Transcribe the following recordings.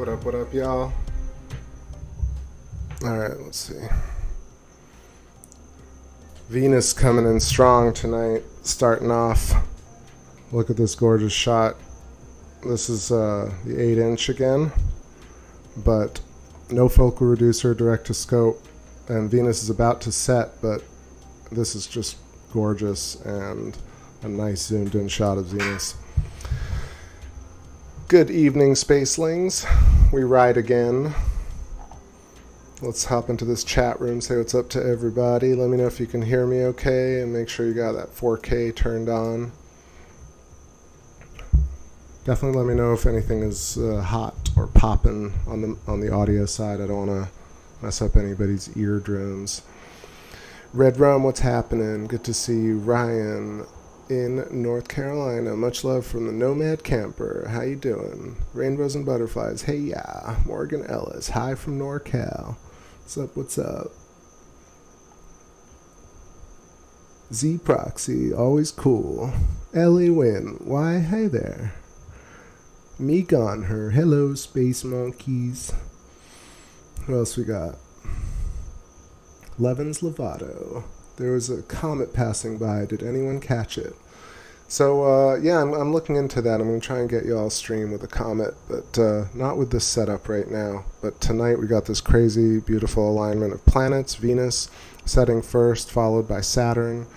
What up, y'all? Alright, let's see. Venus coming in strong tonight, starting off. Look at this gorgeous shot. This is the 8-inch again, but no focal reducer, direct to scope, and Venus is about to set, but this is just gorgeous and a nice zoomed in shot of Venus. Good evening, spacelings. We ride again. Let's hop into this chat room, say what's up to everybody. Let me know if you can hear me okay, and make sure you got that 4K turned on. Definitely let me know if anything is hot or popping on the audio side. I don't want to mess up anybody's eardrums. Red Rum, what's happening? Good to see you, Ryan, in North Carolina. Much love from the Nomad Camper. How you doing? Rainbows and Butterflies. Hey, yeah. Morgan Ellis. Hi from NorCal. What's up? What's up? Z Proxy. Always cool. Ellie Wynn. Why, hey there. Me gone her. Hello, Space Monkeys. Who else we got? Levins Lovato. There was a comet passing by. Did anyone catch it? So, yeah, I'm looking into that. I'm going to try and get you all stream with a comet, but not with this setup right now. But tonight we got this crazy, beautiful alignment of planets. Venus setting first, followed by Saturn.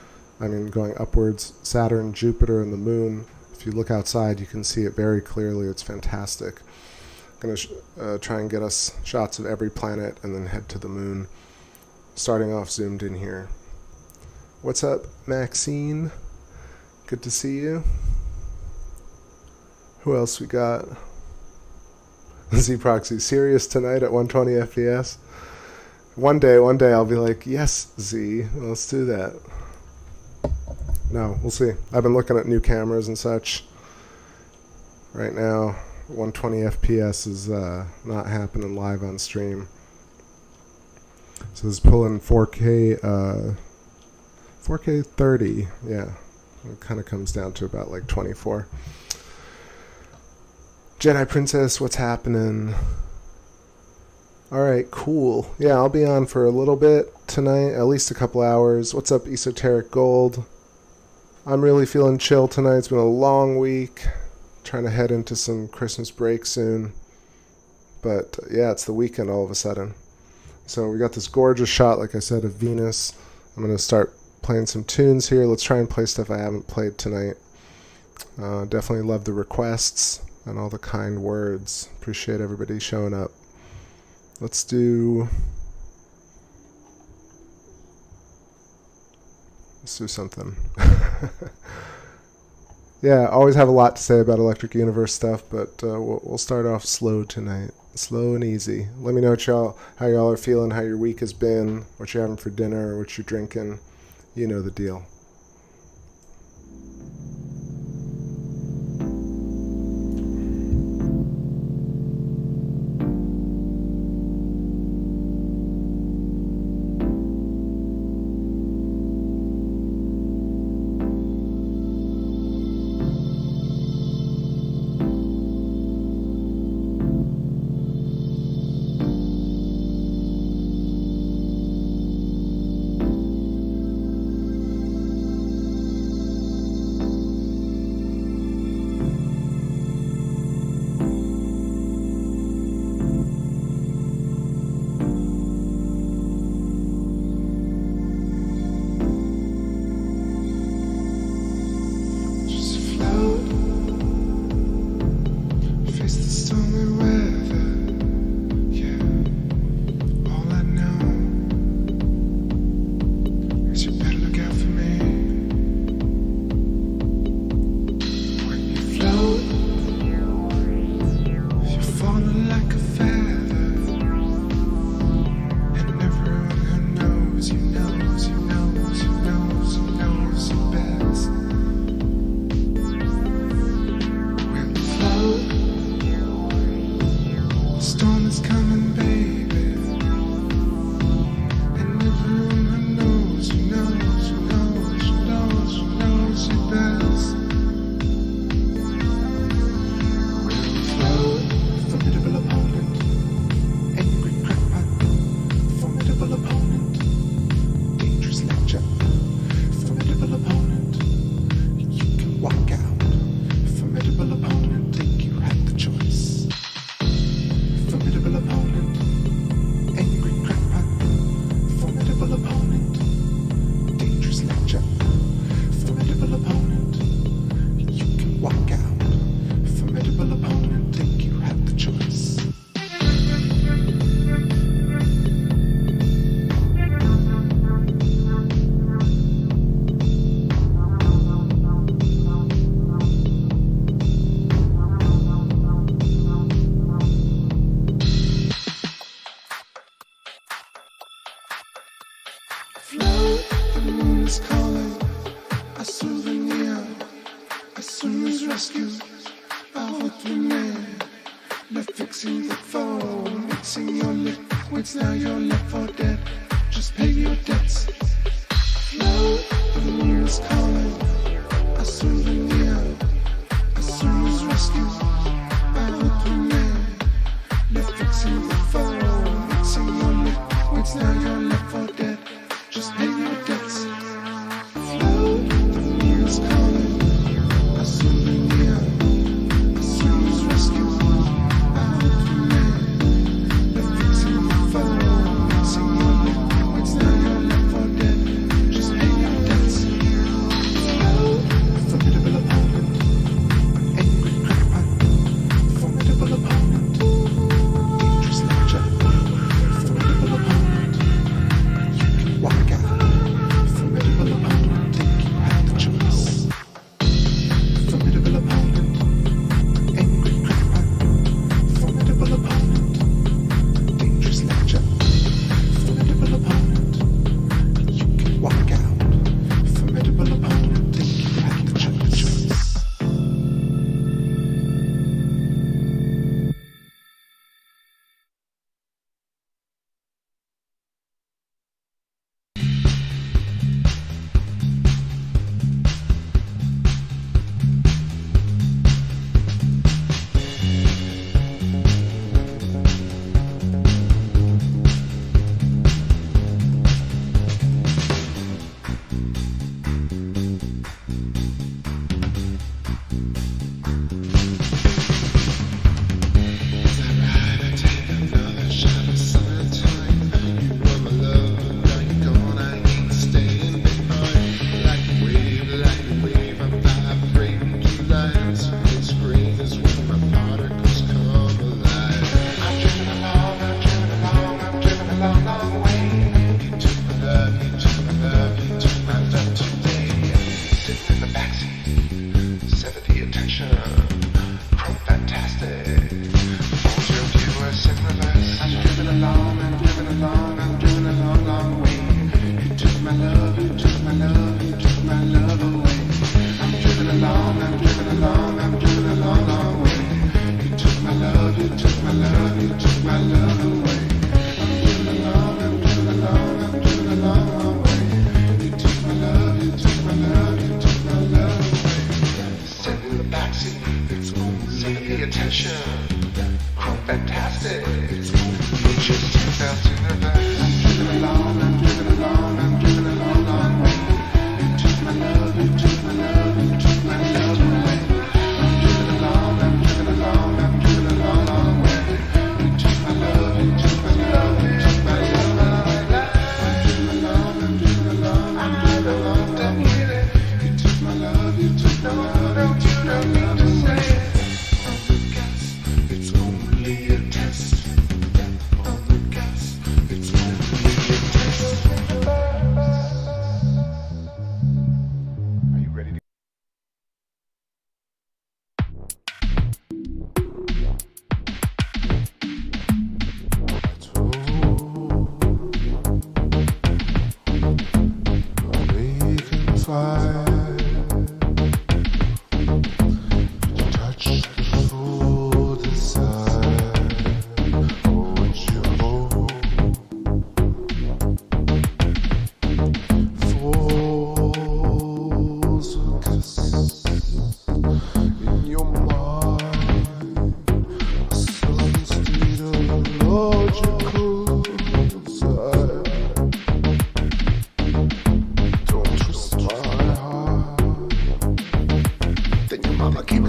I mean, going upwards, Saturn, Jupiter, and the Moon. If you look outside, you can see it very clearly. It's fantastic. I'm going to try and get us shots of every planet and then head to the Moon. Starting off zoomed in here. What's up, Maxine? Good to see you. Who else we got? Z Proxy, serious tonight at 120 FPS? One day I'll be like, yes, Z, let's do that. No, we'll see. I've been looking at new cameras and such. Right now, 120 FPS is not happening live on stream. So this is pulling 4K 30, yeah. It kind of comes down to about like 24. Jedi Princess, what's happening? Alright, cool. Yeah, I'll be on for a little bit tonight, at least a couple hours. What's up, Esoteric Gold? I'm really feeling chill tonight. It's been a long week. Trying to head into some Christmas break soon. But yeah, it's the weekend all of a sudden. So we got this gorgeous shot, like I said, of Venus. I'm going to start playing some tunes here. Let's try and play stuff I haven't played tonight. Definitely love the requests and all the kind words. Appreciate everybody showing up. Let's do something. Yeah, always have a lot to say about Electric Universe stuff, but we'll start off slow tonight. Slow and easy. Let me know how y'all are feeling, how your week has been, what you're having for dinner, what you're drinking. You know the deal. rescue of what remain. Left fixing the phone, mixing your liquids, now you're left for dead. Just pay your debts. Flow, the moon is calling. A souvenir, a soul's rescue of what remain. Left fixing the phone, mixing your liquids, now you're left for dead. Just pay your debts. Flow, the moon is calling. A souvenir, a soul's rescue.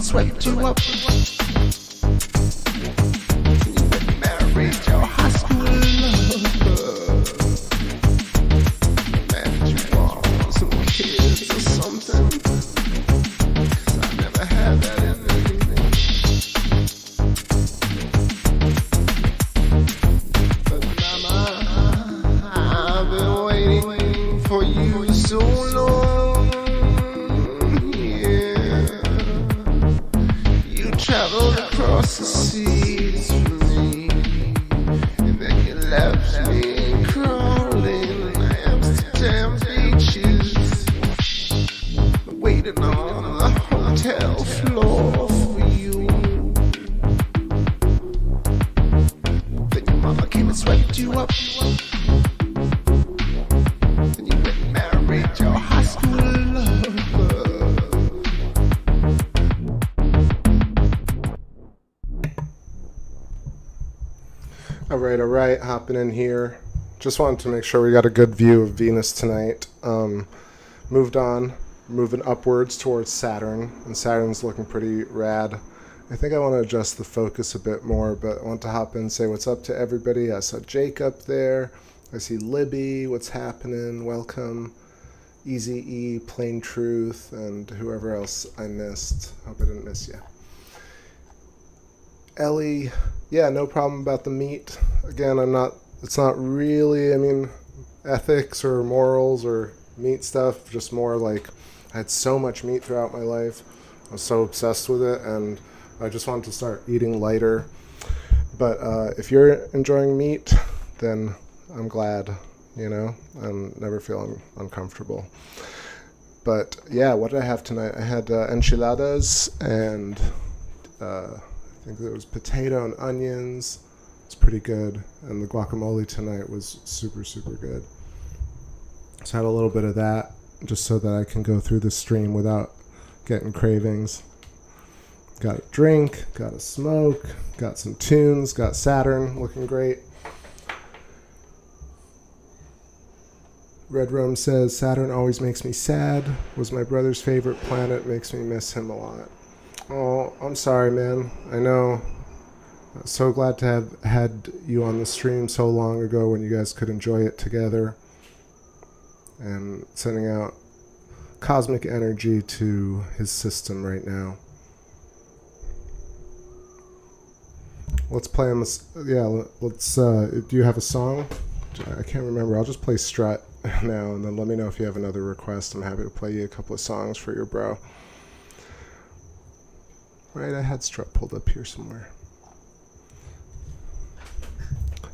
Swept you up. You married your high school lover. Married you want some kids or something. 'Cause I never had that in me. But mama, I've been waiting for you so long. Traveled across the seas for me, and then you left me crawling Amsterdam beaches, waiting on the hotel floor. All right, hopping in here. Just wanted to make sure we got a good view of Venus tonight. Moving upwards towards Saturn, and Saturn's looking pretty rad. I think I want to adjust the focus a bit more, but I want to hop in and say what's up to everybody. I saw Jake up there. I see Libby. What's happening? Welcome. Easy E, Plain Truth, and whoever else I missed. Hope I didn't miss you. Ellie, yeah, no problem about the meat. Again, it's not really, ethics or morals or meat stuff, just more like I had so much meat throughout my life. I was so obsessed with it, and I just wanted to start eating lighter. But if you're enjoying meat, then I'm glad, I'm never feeling uncomfortable. But yeah, what did I have tonight? I had enchiladas and I think there was potato and onions. It's pretty good. And the guacamole tonight was super, super good. So I had a little bit of that just so that I can go through the stream without getting cravings. Got a drink, got a smoke, got some tunes, got Saturn looking great. Red Rome says, Saturn always makes me sad. Was my brother's favorite planet. Makes me miss him a lot. Oh, I'm sorry, man. I know. I'm so glad to have had you on the stream so long ago when you guys could enjoy it together. And sending out cosmic energy to his system right now. Let's play him. Let's. Do you have a song? I can't remember. I'll just play Strut now, and then let me know if you have another request. I'm happy to play you a couple of songs for your bro. Right, I had Strut pulled up here somewhere.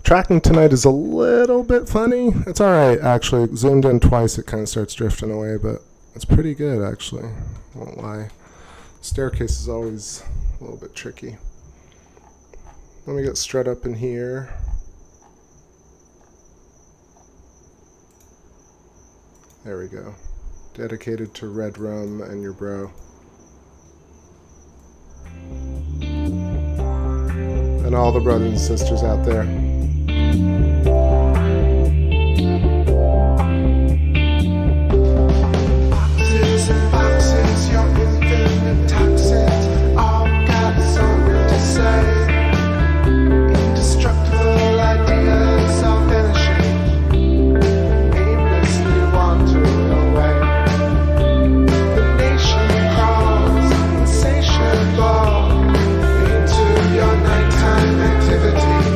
Tracking tonight is a little bit funny. It's alright, actually. Zoomed in twice, it kind of starts drifting away, but it's pretty good, actually. Won't lie. Staircase is always a little bit tricky. Let me get Strut up in here. There we go. Dedicated to Red Rum and your bro. And all the brothers and sisters out there. Boxes and boxes, your infinite toxins, all got something to say. Indestructible ideas are vanishing, aimlessly wandering away. The nation crawls, insatiable, into your nighttime activities.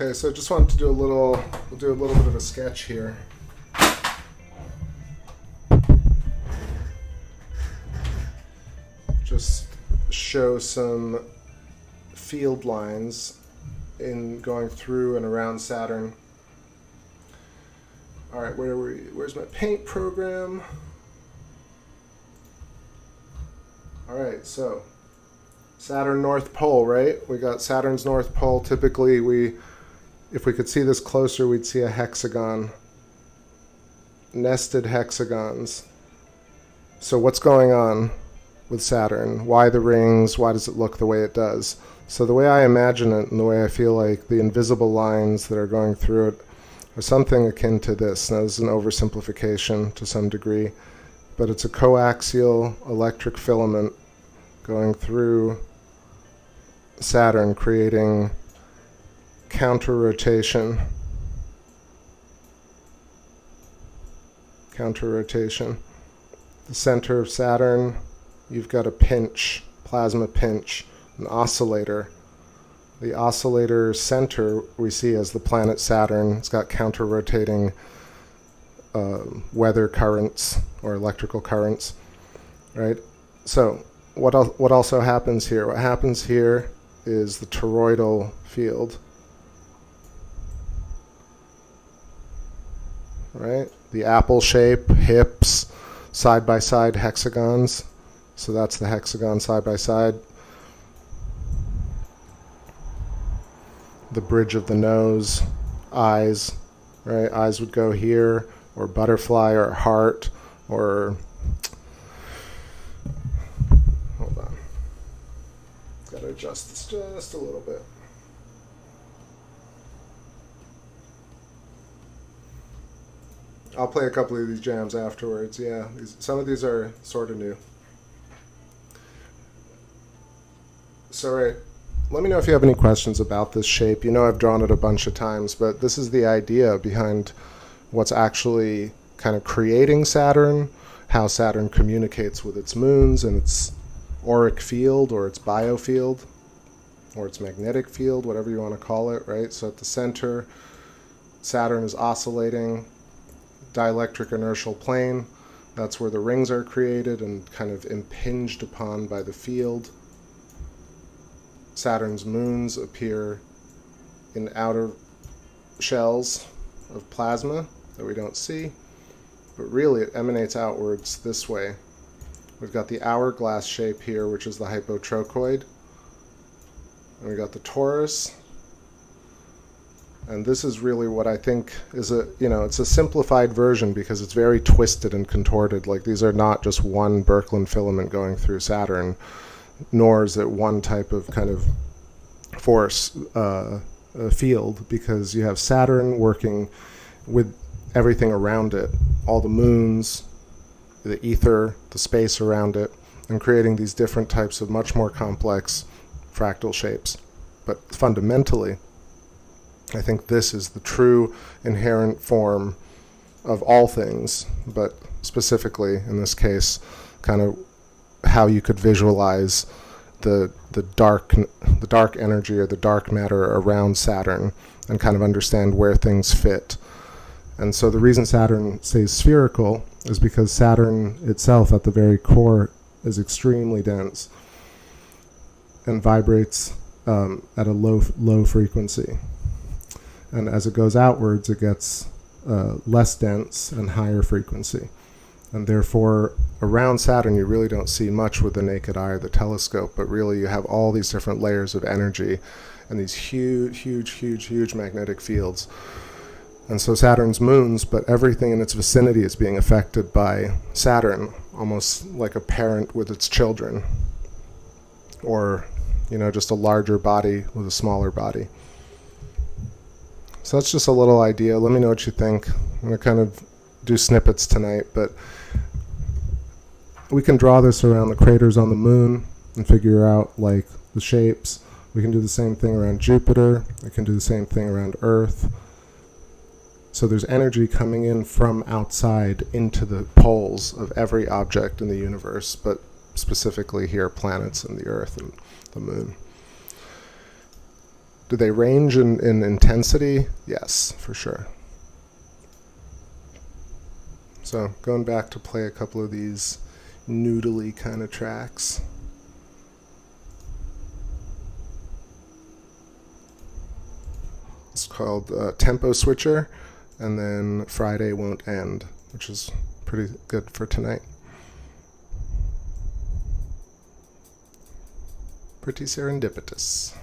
Okay, so I just wanted to we'll do a little bit of a sketch here. Just show some field lines in going through and around Saturn. All right, where's my paint program? All right, so Saturn North Pole, right? We got Saturn's North Pole. Typically, if we could see this closer, we'd see a hexagon, nested hexagons. So what's going on with Saturn? Why the rings? Why does it look the way it does? So the way I imagine it and the way I feel like the invisible lines that are going through it are something akin to this. Now, this is an oversimplification to some degree, but it's a coaxial electric filament going through Saturn, creating counter-rotation. Counter-rotation. The center of Saturn, you've got a pinch, plasma pinch, an oscillator. The oscillator center we see as the planet Saturn. It's got counter-rotating weather currents or electrical currents, right? So what also happens here? What happens here is the toroidal field, right? The apple shape, hips, side-by-side hexagons. So that's the hexagon side-by-side. The bridge of the nose, eyes, right? Eyes would go here, or butterfly, or heart, or... Hold on. Gotta adjust this just a little bit. I'll play a couple of these jams afterwards, yeah. Some of these are sort of new. So, right. Let me know if you have any questions about this shape. You know I've drawn it a bunch of times, but this is the idea behind what's actually kind of creating Saturn, how Saturn communicates with its moons and its auric field or its biofield or its magnetic field, whatever you want to call it, right? So at the center, Saturn is oscillating, dielectric inertial plane. That's where the rings are created and kind of impinged upon by the field. Saturn's moons appear in outer shells of plasma that we don't see, but really it emanates outwards this way. We've got the hourglass shape here, which is the hypotrochoid, and we got the torus, and this is really what I think is it's a simplified version because it's very twisted and contorted. Like, these are not just one Birkeland filament going through Saturn, nor is it one type of kind of force field, because you have Saturn working with everything around it, all the moons, the ether, the space around it, and creating these different types of much more complex fractal shapes. But fundamentally, I think this is the true inherent form of all things, but specifically in this case, kind of how you could visualize the dark energy or the dark matter around Saturn and kind of understand where things fit. And so the reason Saturn stays spherical is because Saturn itself at the very core is extremely dense and vibrates at a low frequency. And as it goes outwards, it gets less dense and higher frequency. And therefore, around Saturn, you really don't see much with the naked eye or the telescope, but really you have all these different layers of energy and these huge magnetic fields. And so Saturn's moons, but everything in its vicinity is being affected by Saturn, almost like a parent with its children, or, just a larger body with a smaller body. So that's just a little idea. Let me know what you think. I'm going to kind of do snippets tonight, but we can draw this around the craters on the moon and figure out like the shapes. We can do the same thing around Jupiter. We can do the same thing around Earth. So there's energy coming in from outside into the poles of every object in the universe, but specifically here, planets and the Earth and the moon. Do they range in intensity? Yes, for sure. So going back to play a couple of these noodly kind of tracks. It's called Tempo Switcher, and then Friday Won't End, which is pretty good for tonight. Pretty serendipitous.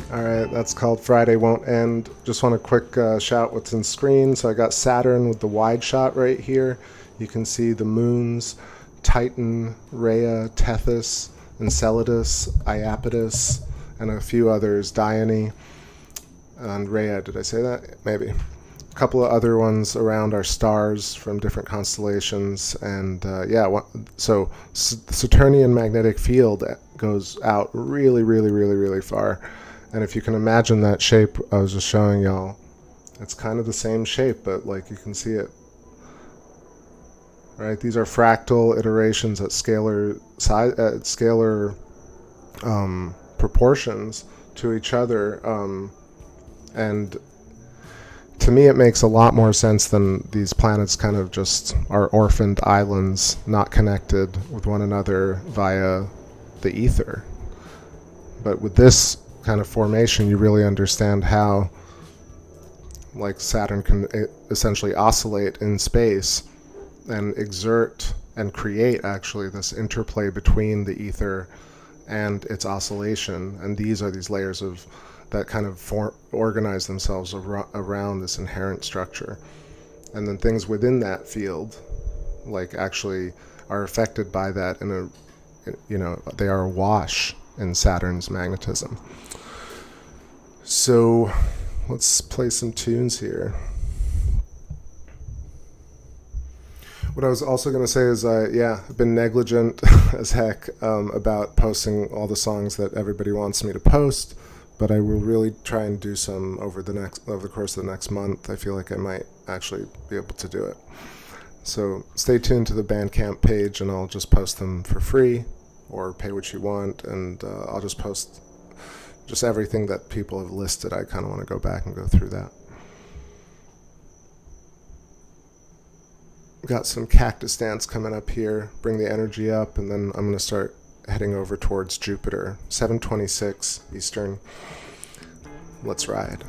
Alright, that's called Friday Won't End. Just want a quick shout what's in screen. So I got Saturn with the wide shot right here. You can see the moons, Titan, Rhea, Tethys, Enceladus, Iapetus, and a few others, Dione, and Rhea. Did I say that? Maybe. A couple of other ones around our stars from different constellations. And so Saturnian magnetic field goes out really, really, really, really far. And if you can imagine that shape I was just showing y'all, it's kind of the same shape, but like you can see it. Right? These are fractal iterations at scalar size, at scalar proportions to each other, and to me, it makes a lot more sense than these planets kind of just are orphaned islands, not connected with one another via the ether. But with this kind of formation, you really understand how, like, Saturn can essentially oscillate in space and exert and create, actually, this interplay between the ether and its oscillation. And these are these layers of that kind of organize themselves around this inherent structure. And then things within that field, like, actually are affected by that they are awash in Saturn's magnetism. So let's play some tunes here. What I was also going to say is, I've been negligent as heck about posting all the songs that everybody wants me to post, but I will really try and do some over the course of the next month. I feel like I might actually be able to do it. So stay tuned to the Bandcamp page, and I'll just post them for free, or pay what you want, and I'll just post just everything that people have listed. I kind of want to go back and go through that. Got some Cactus Dance coming up here, bring the energy up, and then I'm going to start heading over towards Jupiter, 7:26 Eastern. Let's ride.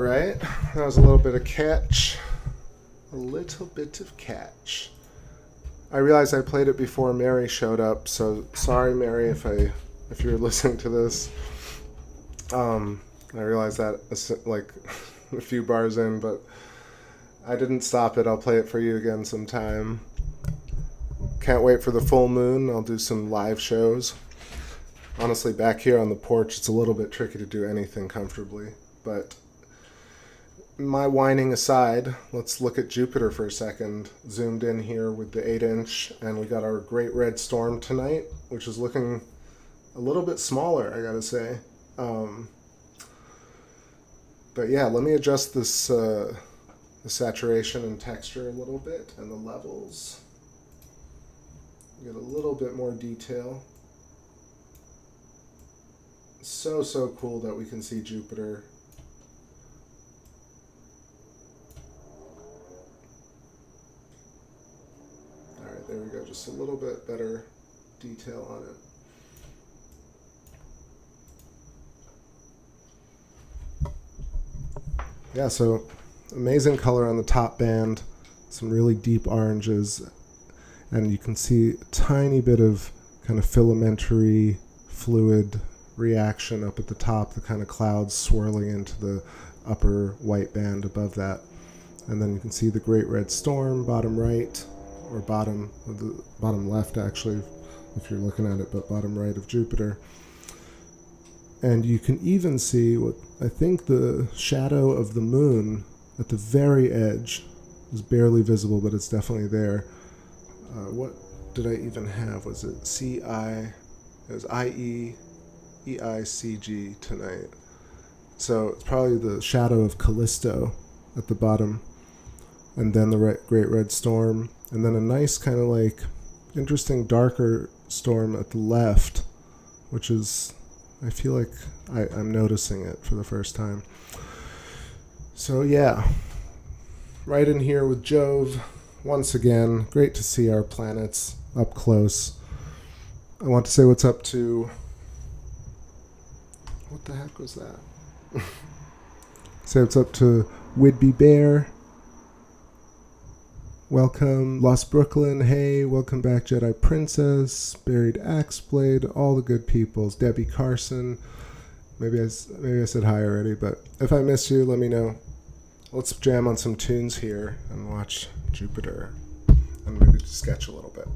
right, that was a little bit of catch. A little bit of catch. I realized I played it before Mary showed up, so sorry, Mary, if you're listening to this. I realized that like a few bars in, but I didn't stop it. I'll play it for you again sometime. Can't wait for the full moon. I'll do some live shows. Honestly, back here on the porch, it's a little bit tricky to do anything comfortably, but my whining aside, let's look at Jupiter for a second. Zoomed in here with the 8-inch, and we got our great red storm tonight, which is looking a little bit smaller, I gotta say. But yeah, let me adjust this the saturation and texture a little bit, and the levels. Get a little bit more detail. So cool that we can see Jupiter. Alright, there we go. Just a little bit better detail on it. Yeah, so amazing color on the top band. Some really deep oranges. And you can see a tiny bit of kind of filamentary fluid reaction up at the top, the kind of clouds swirling into the upper white band above that. And then you can see the great red storm, bottom right, or bottom left actually, if you're looking at it, but bottom right of Jupiter. And you can even see what I think the shadow of the moon at the very edge is barely visible, but it's definitely there. What did I even have? Was it CI? It was IE. EICG tonight. So it's probably the shadow of Callisto at the bottom, and then the great red storm, and then a nice kind of like interesting darker storm at the left, which is, I feel like I'm noticing it for the first time. So yeah, right in here with Jove once again. Great to see our planets up close. I want to say what's up to, what the heck was that? Say what's up to Whidbey Bear. Welcome, Lost Brooklyn. Hey, welcome back, Jedi Princess. Buried Axeblade. All the good peoples. Debbie Carson. Maybe I said hi already, but if I miss you, let me know. Let's jam on some tunes here and watch Jupiter, and maybe sketch a little bit.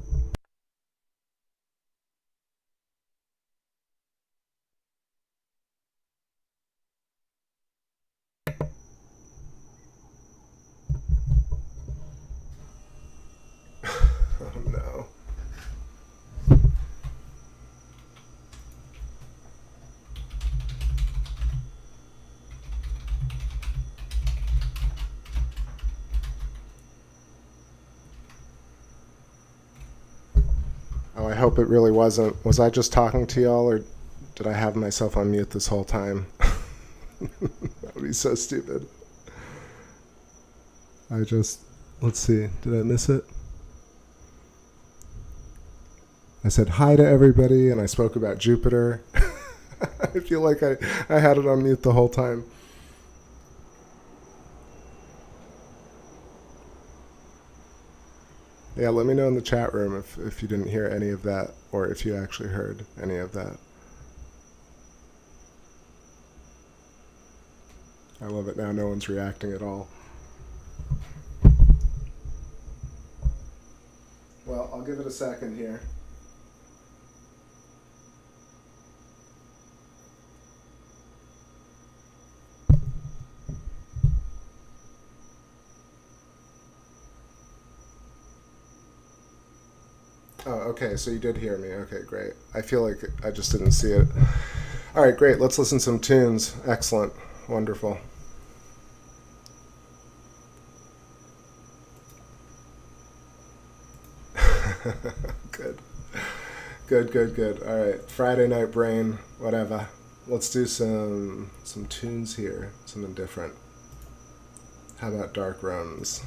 Oh no. Oh, I hope it really wasn't. Was I just talking to y'all, or did I have myself on mute this whole time? That would be so stupid. Let's see, did I miss it? I said hi to everybody, and I spoke about Jupiter. I feel like I had it on mute the whole time. Yeah, let me know in the chat room if you didn't hear any of that, or if you actually heard any of that. I love it now, no one's reacting at all. Well, I'll give it a second here. Oh, okay, so you did hear me. Okay, great. I feel like I just didn't see it. All right, great. Let's listen to some tunes. Excellent. Wonderful. Good. All right, Friday night brain, whatever. Let's do some tunes here, something different. How about Dark Runs?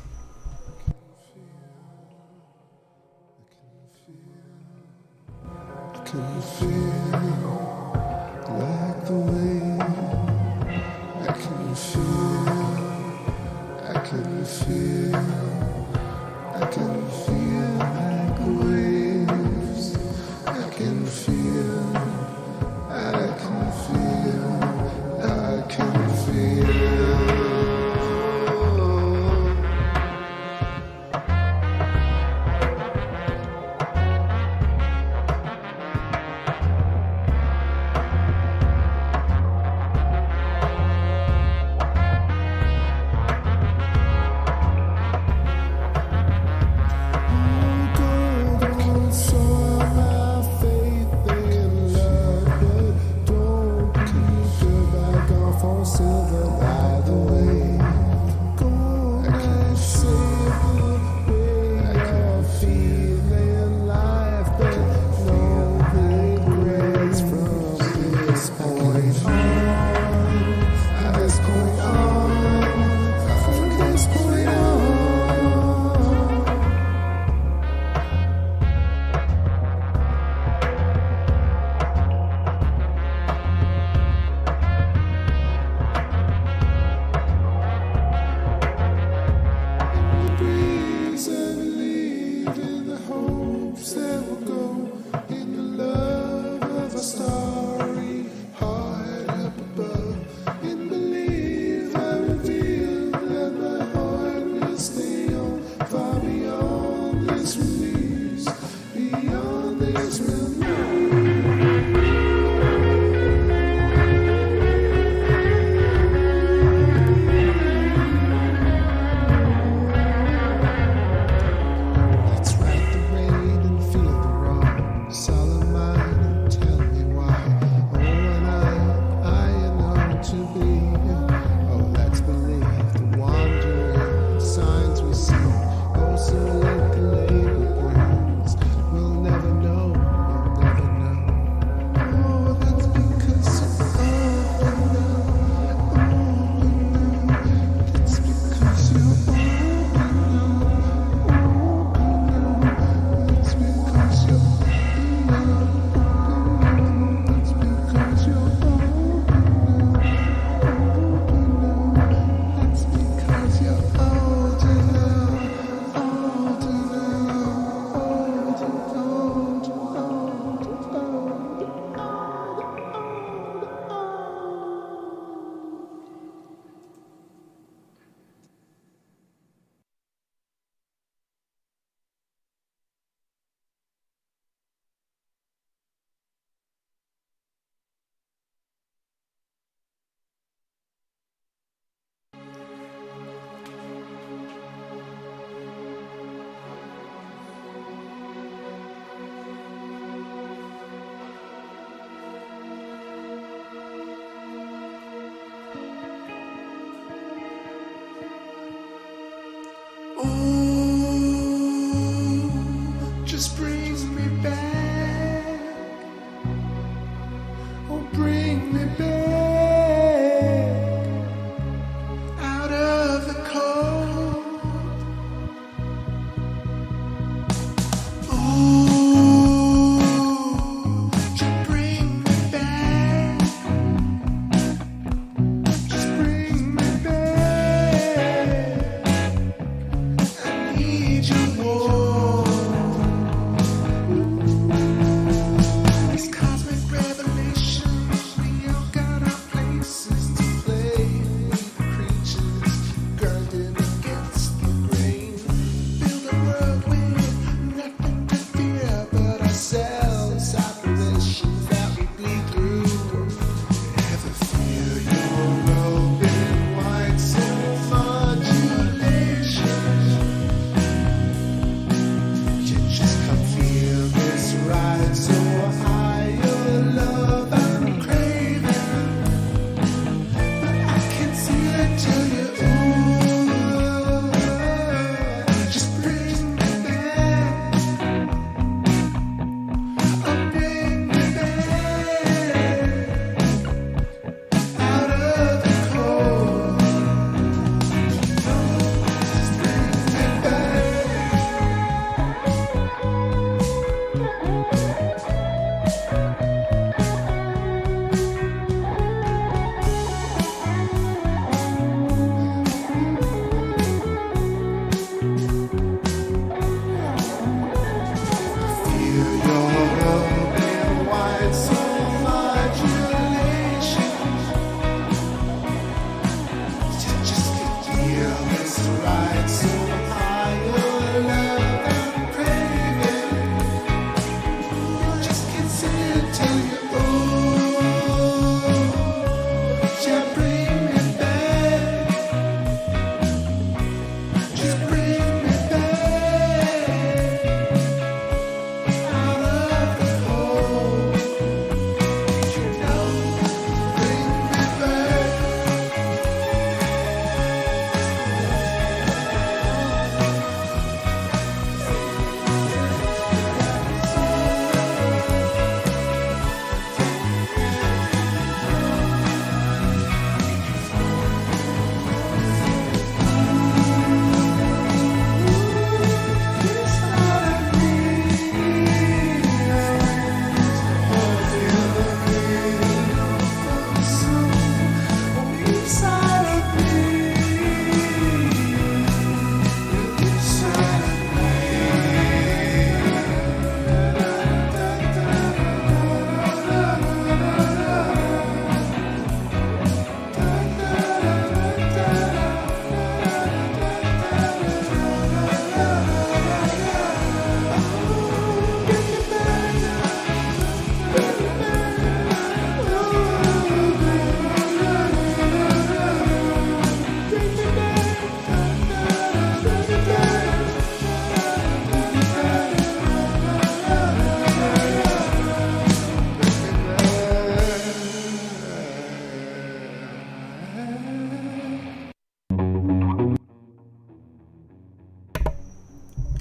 Can you feel like the way? Can you feel can feel like waves. I can feel.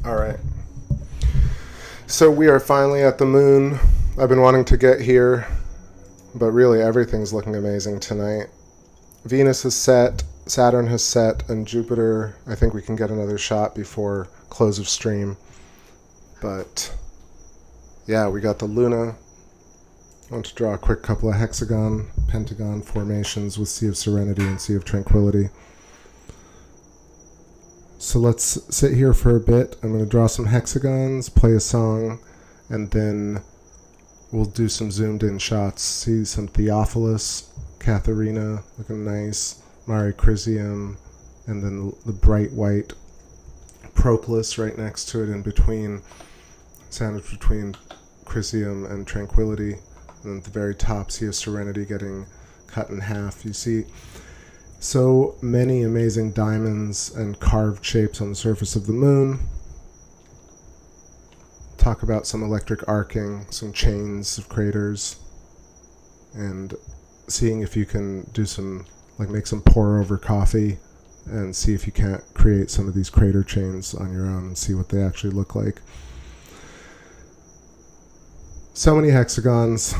Alright. So we are finally at the moon. I've been wanting to get here, but really everything's looking amazing tonight. Venus is set, Saturn has set, and Jupiter, I think we can get another shot before close of stream. But yeah, we got the Luna. I want to draw a quick couple of hexagon, pentagon formations with Sea of Serenity and Sea of Tranquility. So let's sit here for a bit. I'm going to draw some hexagons, play a song, and then we'll do some zoomed in shots. See some Theophilus, Katharina, looking nice, Mare Crisium, and then the bright white Propolis right next to it in between, sandwiched between Crisium and Tranquility. And at the very top, Sea of Serenity getting cut in half. You see so many amazing diamonds and carved shapes on the surface of the moon. Talk about some electric arcing, some chains of craters, and seeing if you can do some, like make some pour over coffee and see if you can't create some of these crater chains on your own and see what they actually look like. So many hexagons.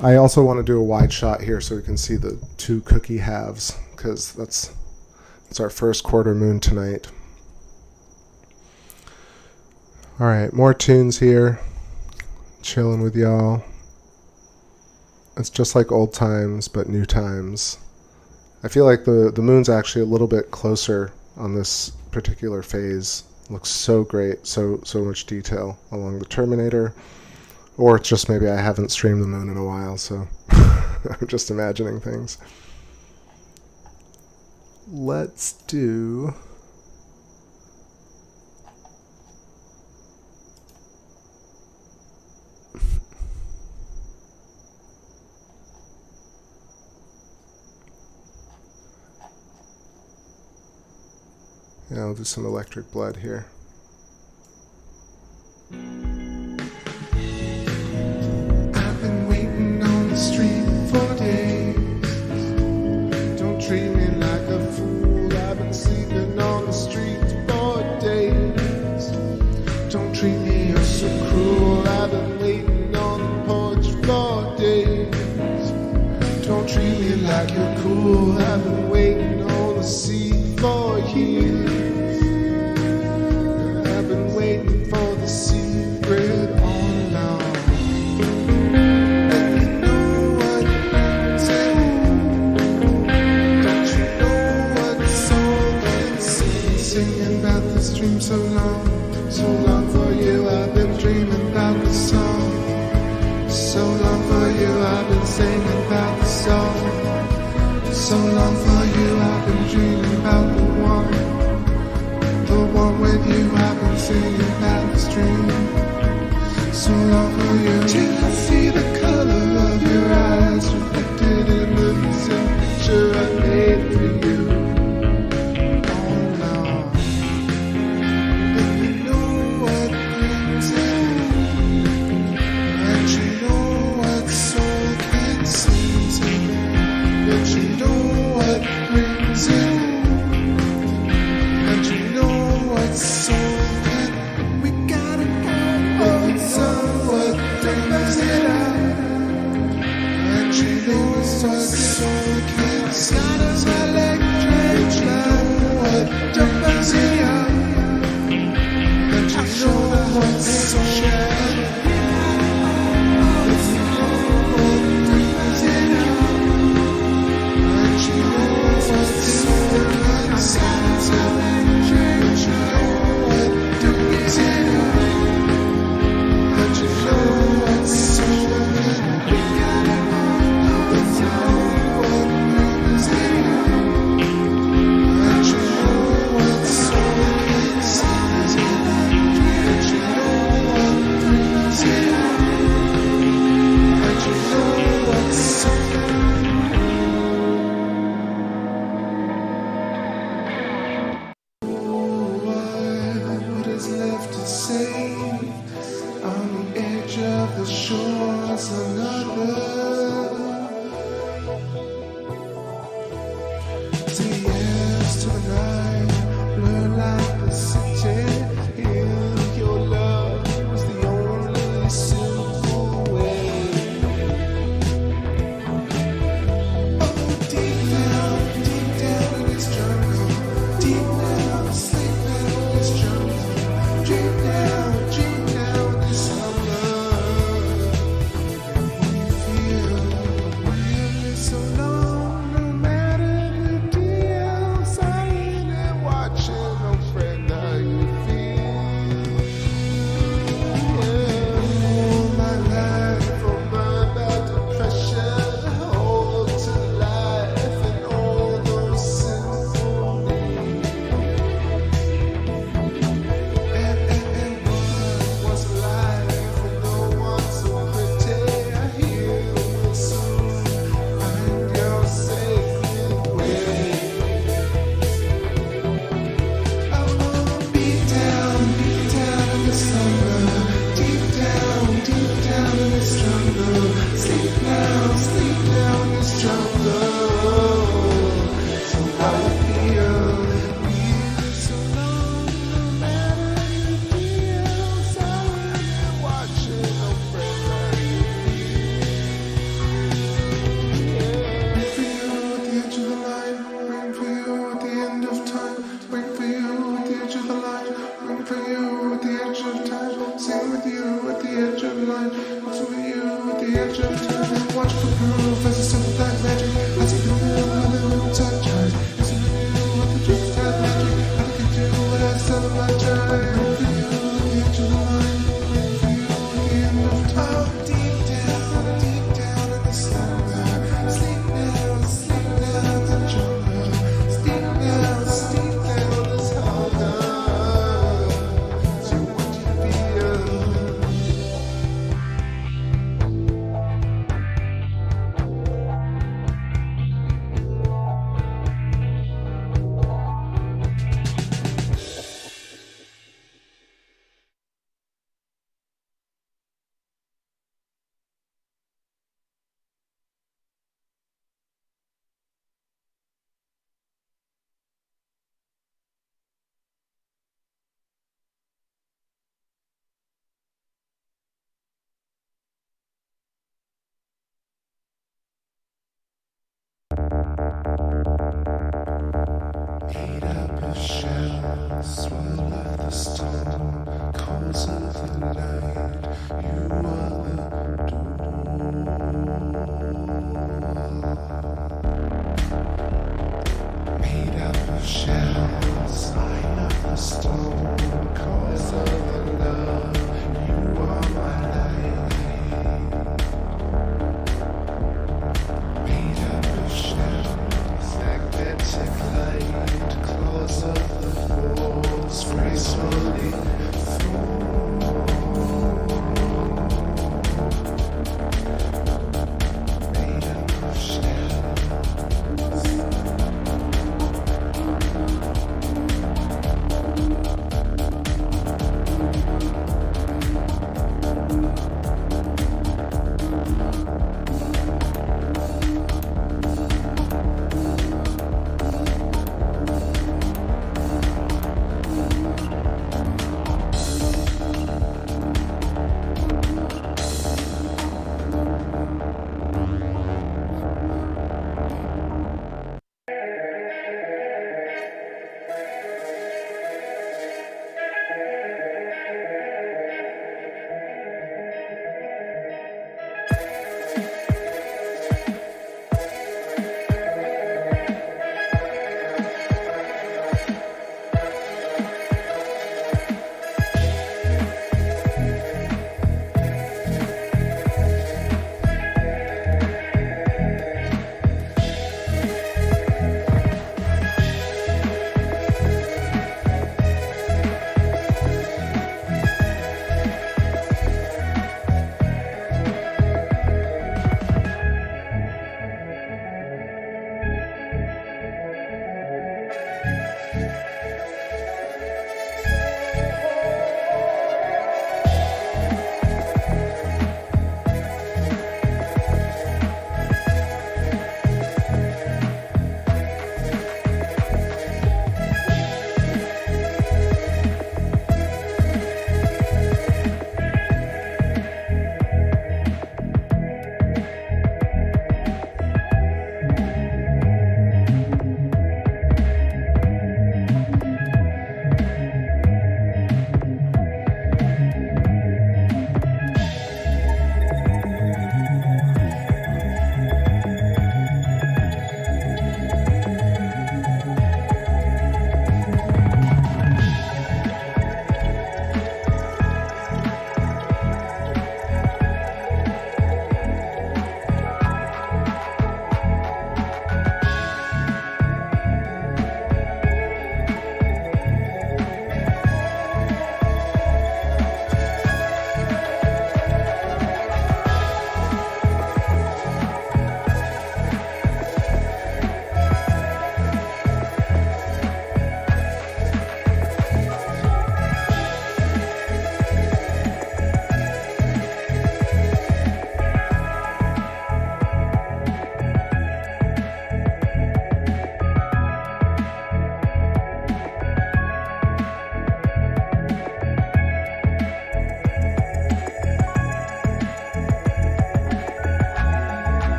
I also want to do a wide shot here so we can see the two cookie halves, because that's our first quarter moon tonight. Alright, more tunes here. Chilling with y'all. It's just like old times, but new times. I feel like the moon's actually a little bit closer on this particular phase. Looks so great, so much detail along the terminator. Or it's just maybe I haven't streamed the moon in a while, so I'm just imagining things. Let's do... yeah, I'll do some electric blood here. Street for days. Don't treat me like a fool. I've been sleeping on the street for days. Don't treat me so cruel. I've been waiting on the porch for days. Don't treat me like you're cool. I've been waiting on the sea for years. I've been waiting for the secret all along. Dream so long for you. I've been dreaming about the song. So long for you. I've been singing about the song. So long for you. I've been dreaming about the one with you. I've been singing about this dream. So long for you. Till I see the color of your eyes reflected in the picture I made for you. Say yes to the night, blur like the city. Heal with you at the edge of light. Waltzing with you at the edge of time. Watch for proof as a simple black magic. As a little when the moon sunshine. As a little what the truth has magic. I look at you when I sell my time. For you at the edge of the line. For you at the end of time. Oh, deep down in the slumber. Sleep now, the jungle. Sleep now, this hunger. So what you feel? Eat up a shell, swallow the stone, cause of the light, you are the door. Made up of shells, eye of the stone, cause of the love, you are my light. Made up of shells, magnetic light, claws of the force, gracefully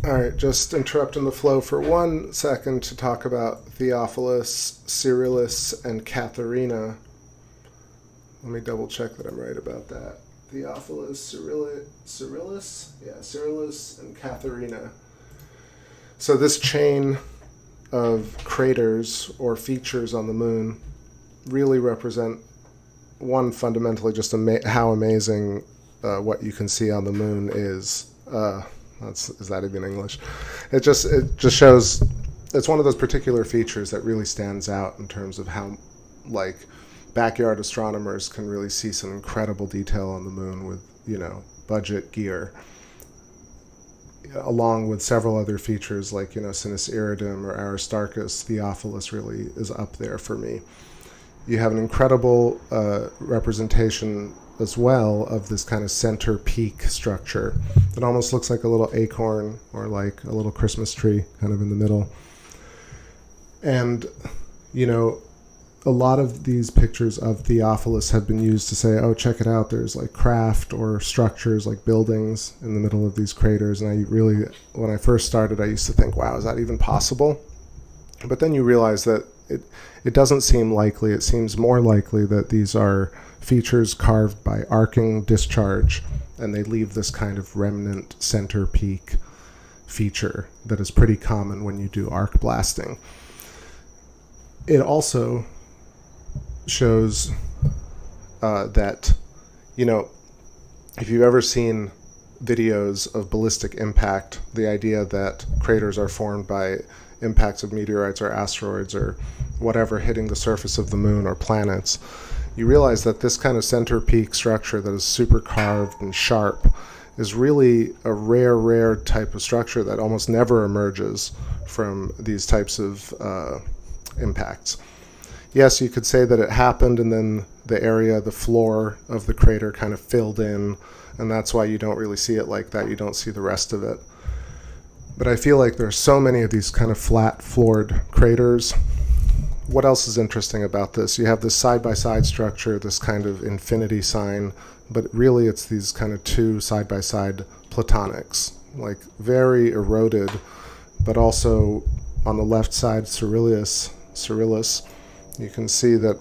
Alright, just interrupting the flow for 1 second to talk about Theophilus, Cyrillus, and Katharina. Let me double check that I'm right about that. Theophilus, Cyrillus, and Katharina. So this chain of craters or features on the moon really represent, one, fundamentally just how amazing what you can see on the moon is. Is that even English? It just shows, it's one of those particular features that really stands out in terms of how, like, backyard astronomers can really see some incredible detail on the moon with, budget gear, along with several other features like, Sinus Iridum or Aristarchus. Theophilus really is up there for me. You have an incredible representation as well of this kind of center peak structure. It almost looks like a little acorn or like a little Christmas tree kind of in the middle. And, a lot of these pictures of Theophilus have been used to say, oh, check it out, there's like craft or structures like buildings in the middle of these craters. And when I first started, I used to think, wow, is that even possible? But then you realize that it doesn't seem likely. It seems more likely that these are features carved by arcing discharge, and they leave this kind of remnant center peak feature that is pretty common when you do arc blasting. It also shows that, if you've ever seen videos of ballistic impact, the idea that craters are formed by impacts of meteorites or asteroids or whatever hitting the surface of the moon or planets, you realize that this kind of center peak structure that is super carved and sharp is really a rare type of structure that almost never emerges from these types of impacts. Yes, you could say that it happened and then the floor of the crater kind of filled in, and that's why you don't really see it like that. You don't see the rest of it. But I feel like there are so many of these kind of flat-floored craters. What else is interesting about this? You have this side-by-side structure, this kind of infinity sign, but really it's these kind of two side-by-side platonics, like very eroded, but also on the left side, Cyrillus. You can see that,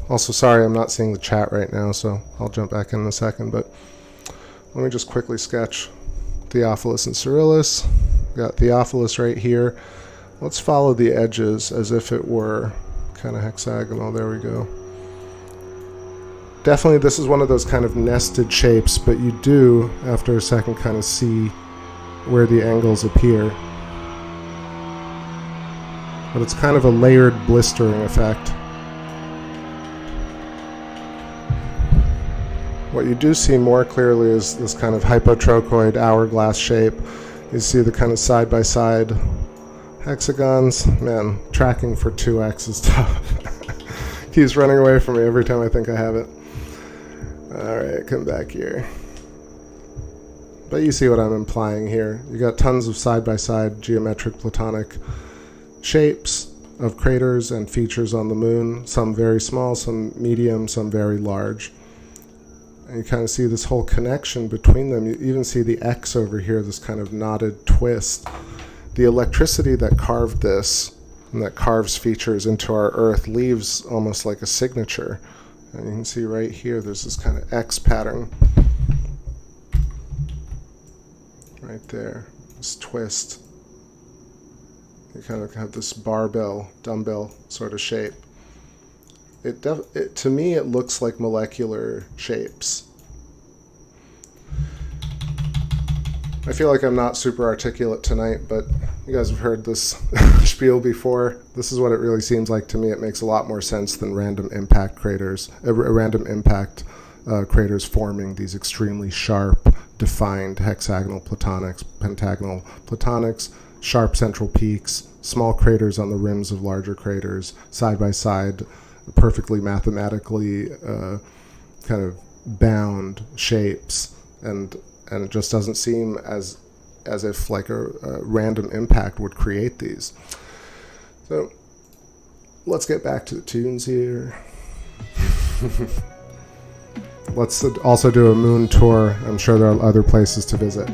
also sorry I'm not seeing the chat right now, so I'll jump back in a second, but let me just quickly sketch Theophilus and Cyrillus. Got Theophilus right here. Let's follow the edges as if it were kind of hexagonal. There we go. Definitely this is one of those kind of nested shapes, but you do, after a second, kind of see where the angles appear. But it's kind of a layered blistering effect. What you do see more clearly is this kind of hypotrochoid hourglass shape. You see the kind of side-by-side hexagons. Man, tracking for 2x is tough. Keeps running away from me every time I think I have it. Alright, come back here. But you see what I'm implying here. You got tons of side-by-side geometric platonic shapes of craters and features on the moon, some very small, some medium, some very large. And you kind of see this whole connection between them. You even see the X over here, this kind of knotted twist. The electricity that carved this and that carves features into our Earth leaves almost like a signature. And you can see right here there's this kind of X pattern. Right there, this twist. You kind of have this dumbbell sort of shape. To me, it looks like molecular shapes. I feel like I'm not super articulate tonight, but you guys have heard this spiel before. This is what it really seems like to me. It makes a lot more sense than random impact craters, craters forming these extremely sharp, defined hexagonal platonics, pentagonal platonics, sharp central peaks, small craters on the rims of larger craters, side by side, perfectly mathematically kind of bound shapes, and it just doesn't seem as if like a random impact would create these. So let's get back to the tunes here. Let's also do a moon tour. I'm sure there are other places to visit.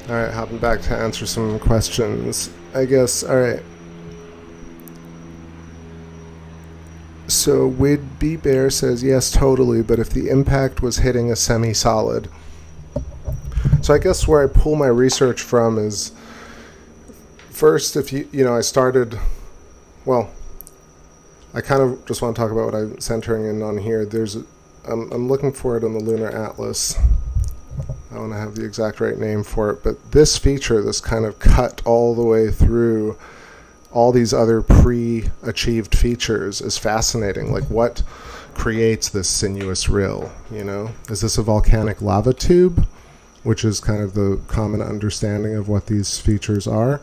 Alright, hopping back to answer some questions. I guess, alright. So, Wid B. Bear says, yes, totally, but if the impact was hitting a semi-solid. So I guess where I pull my research from is, first, if I started, well, I kind of just want to talk about what I'm centering in on here. I'm looking for it on the Lunar Atlas. I want to have the exact right name for it, but this feature, this kind of cut all the way through all these other pre-achieved features, is fascinating. Like, what creates this sinuous rill, Is this a volcanic lava tube, which is kind of the common understanding of what these features are,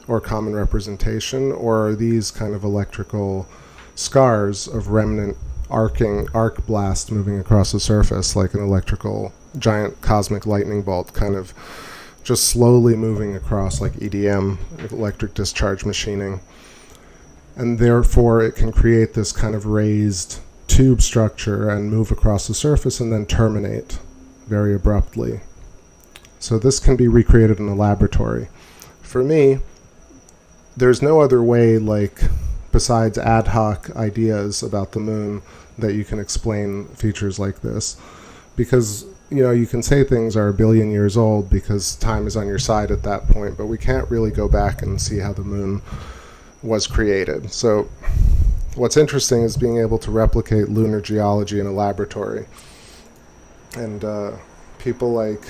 or common representation, or are these kind of electrical scars of remnant arc blast moving across the surface, like an electrical giant cosmic lightning bolt kind of just slowly moving across, like EDM, electric discharge machining. And therefore it can create this kind of raised tube structure and move across the surface and then terminate very abruptly. So this can be recreated in a laboratory. For me, there's no other way, like, besides ad hoc ideas about the moon, that you can explain features like this. Because, you can say things are 1 billion years old because time is on your side at that point, but we can't really go back and see how the moon was created. So what's interesting is being able to replicate lunar geology in a laboratory. And people like...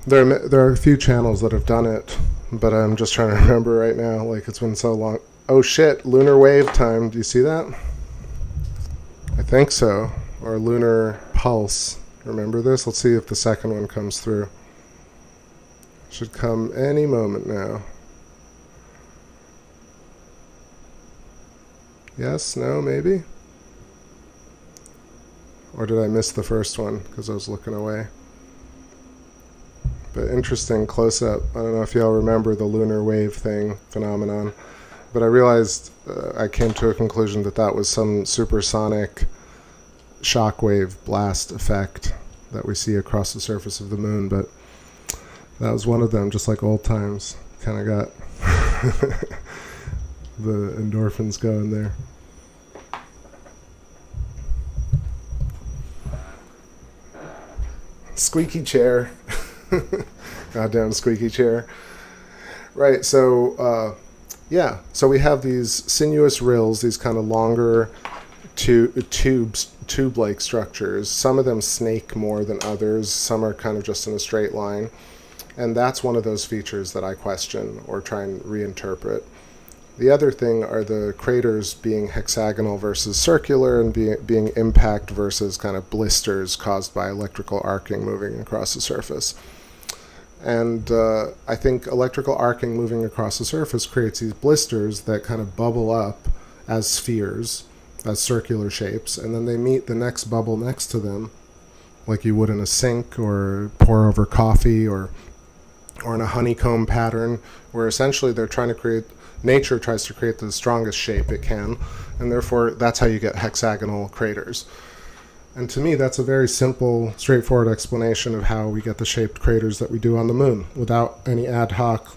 There are a few channels that have done it, but I'm just trying to remember right now, like, it's been so long. Oh shit, lunar wave time, do you see that? I think so. Or lunar pulse. Remember this? Let's see if the second one comes through. Should come any moment now. Yes? No? Maybe? Or did I miss the first one because I was looking away? But interesting close-up. I don't know if y'all remember the lunar wave phenomenon, but I realized I came to a conclusion that was some supersonic shockwave blast effect that we see across the surface of the moon, but that was one of them, just like old times. Kind of got the endorphins going there. Squeaky chair. Goddamn squeaky chair. Right, so so we have these sinuous rills, these kind of longer tube-like structures. Some of them snake more than others. Some are kind of just in a straight line. And that's one of those features that I question or try and reinterpret. The other thing are the craters being hexagonal versus circular, and being impact versus kind of blisters caused by electrical arcing moving across the surface. And I think electrical arcing moving across the surface creates these blisters that kind of bubble up as spheres, as circular shapes, and then they meet the next bubble next to them, like you would in a sink or pour over coffee, or in a honeycomb pattern, where essentially they're trying to create, nature tries to create the strongest shape it can, and therefore that's how you get hexagonal craters. And to me, that's a very simple, straightforward explanation of how we get the shaped craters that we do on the moon, without any ad hoc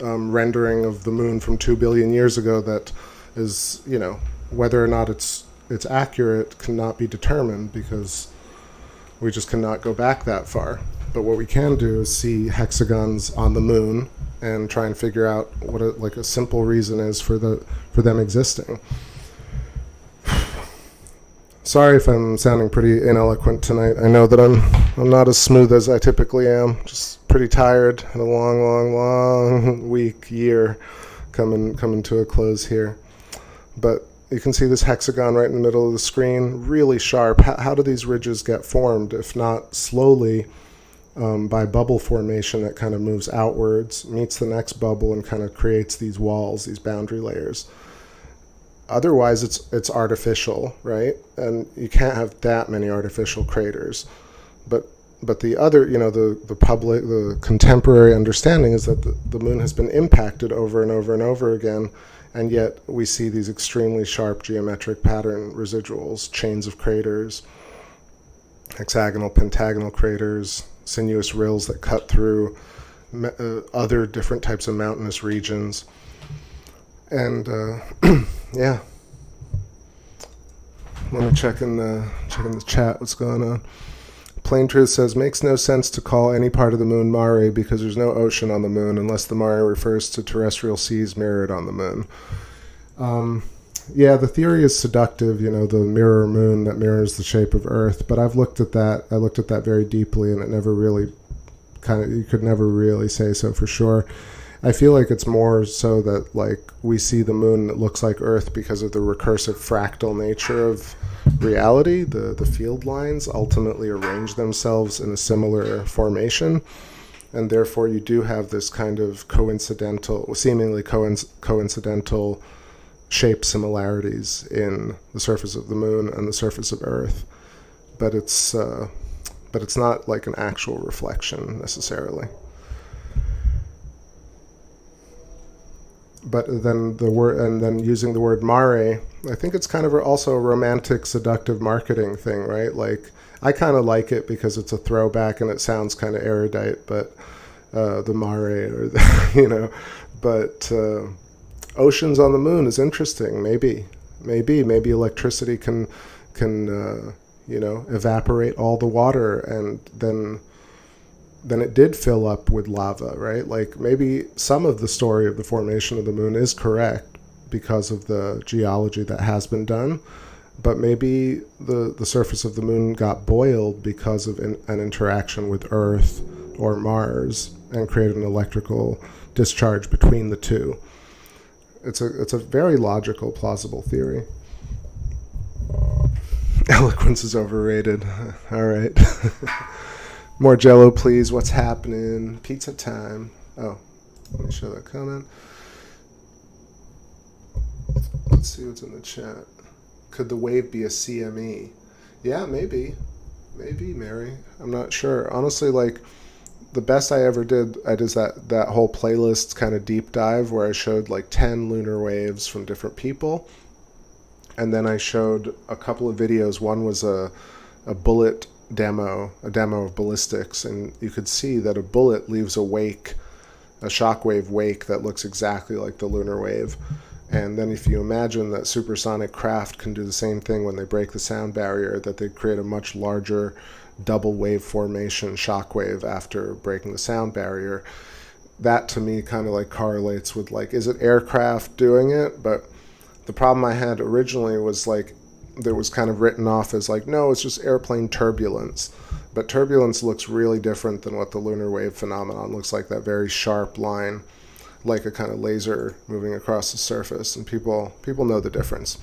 rendering of the moon from 2 billion years ago that is, whether or not it's accurate cannot be determined, because we just cannot go back that far. But what we can do is see hexagons on the moon and try and figure out what a simple reason is for them existing. Sorry if I'm sounding pretty ineloquent tonight. I know that I'm not as smooth as I typically am. Just pretty tired. Had a long week, year coming to a close here. But you can see this hexagon right in the middle of the screen, really sharp. How do these ridges get formed, if not slowly by bubble formation that kind of moves outwards, meets the next bubble, and kind of creates these walls, these boundary layers? Otherwise, it's artificial, right? And you can't have that many artificial craters. But the other, the contemporary understanding is that the moon has been impacted over and over and over again, and yet we see these extremely sharp geometric pattern residuals, chains of craters. hexagonal, pentagonal craters, sinuous rills that cut through other different types of mountainous regions. And yeah, let me check in the chat what's going on. Plain Truth says, makes no sense to call any part of the moon mare because there's no ocean on the moon unless the mare refers to terrestrial seas mirrored on the moon. Yeah, the theory is seductive, you know, the mirror moon that mirrors the shape of Earth, but I've looked at that. I looked at that very deeply, and it never really you could never really say so for sure. I feel like it's more so that, like, we see the moon that looks like Earth because of the recursive fractal nature of reality. The field lines ultimately arrange themselves in a similar formation, and therefore you do have this kind of seemingly coincidental shape similarities in the surface of the moon and the surface of Earth. But it's not like an actual reflection necessarily. But then using the word mare, I think it's kind of also a romantic, seductive marketing thing, right? Like, I kind of like it because it's a throwback and it sounds kind of erudite, but the mare, or you know, but oceans on the moon is interesting. Maybe electricity can evaporate all the water, and then it did fill up with lava, right? Like, maybe some of the story of the formation of the moon is correct because of the geology that has been done, but maybe the surface of the moon got boiled because of an interaction with Earth or Mars and created an electrical discharge between the two. It's a very logical, plausible theory. Eloquence is overrated. All right. More Jello, please. What's happening? Pizza time. Oh, let me show that comment. Let's see what's in the chat. Could the wave be a CME? Yeah, maybe. Maybe, Mary. I'm not sure. Honestly, like, the best I ever did, I did that whole playlist kind of deep dive where I showed like 10 lunar waves from different people. And then I showed a couple of videos. One was a bullet demo of ballistics, and you could see that a bullet leaves a wake, a shockwave wake that looks exactly like the lunar wave. And then if you imagine that supersonic craft can do the same thing when they break the sound barrier, that they create a much larger double wave formation shockwave after breaking the sound barrier, that to me kind of like correlates with, like, is it aircraft doing it? But the problem I had originally was, like, that was kind of written off as like, no, it's just airplane turbulence. But turbulence looks really different than what the lunar wave phenomenon looks like, that very sharp line, like a kind of laser moving across the surface, and people know the difference.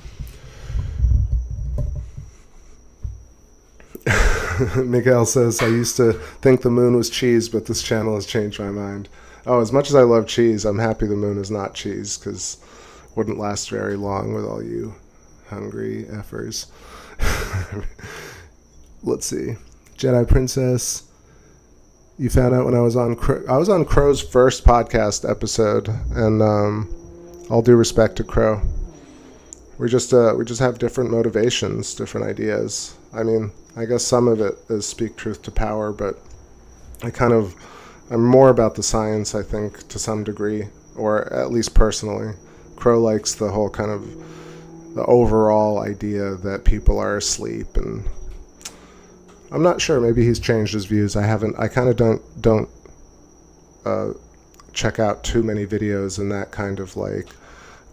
Miguel says, I used to think the moon was cheese, but this channel has changed my mind. Oh, as much as I love cheese, I'm happy the moon is not cheese, because it wouldn't last very long with all you hungry effers. Let's see. Jedi Princess, you found out when I was on Crow's first podcast episode, and all due respect to Crow, we just have different motivations, different ideas. I mean, I guess some of it is speak truth to power, but I'm more about the science, I think, to some degree, or at least personally. Crow likes the whole kind of the overall idea that people are asleep, and I'm not sure, maybe he's changed his views. I kind of don't check out too many videos in that kind of like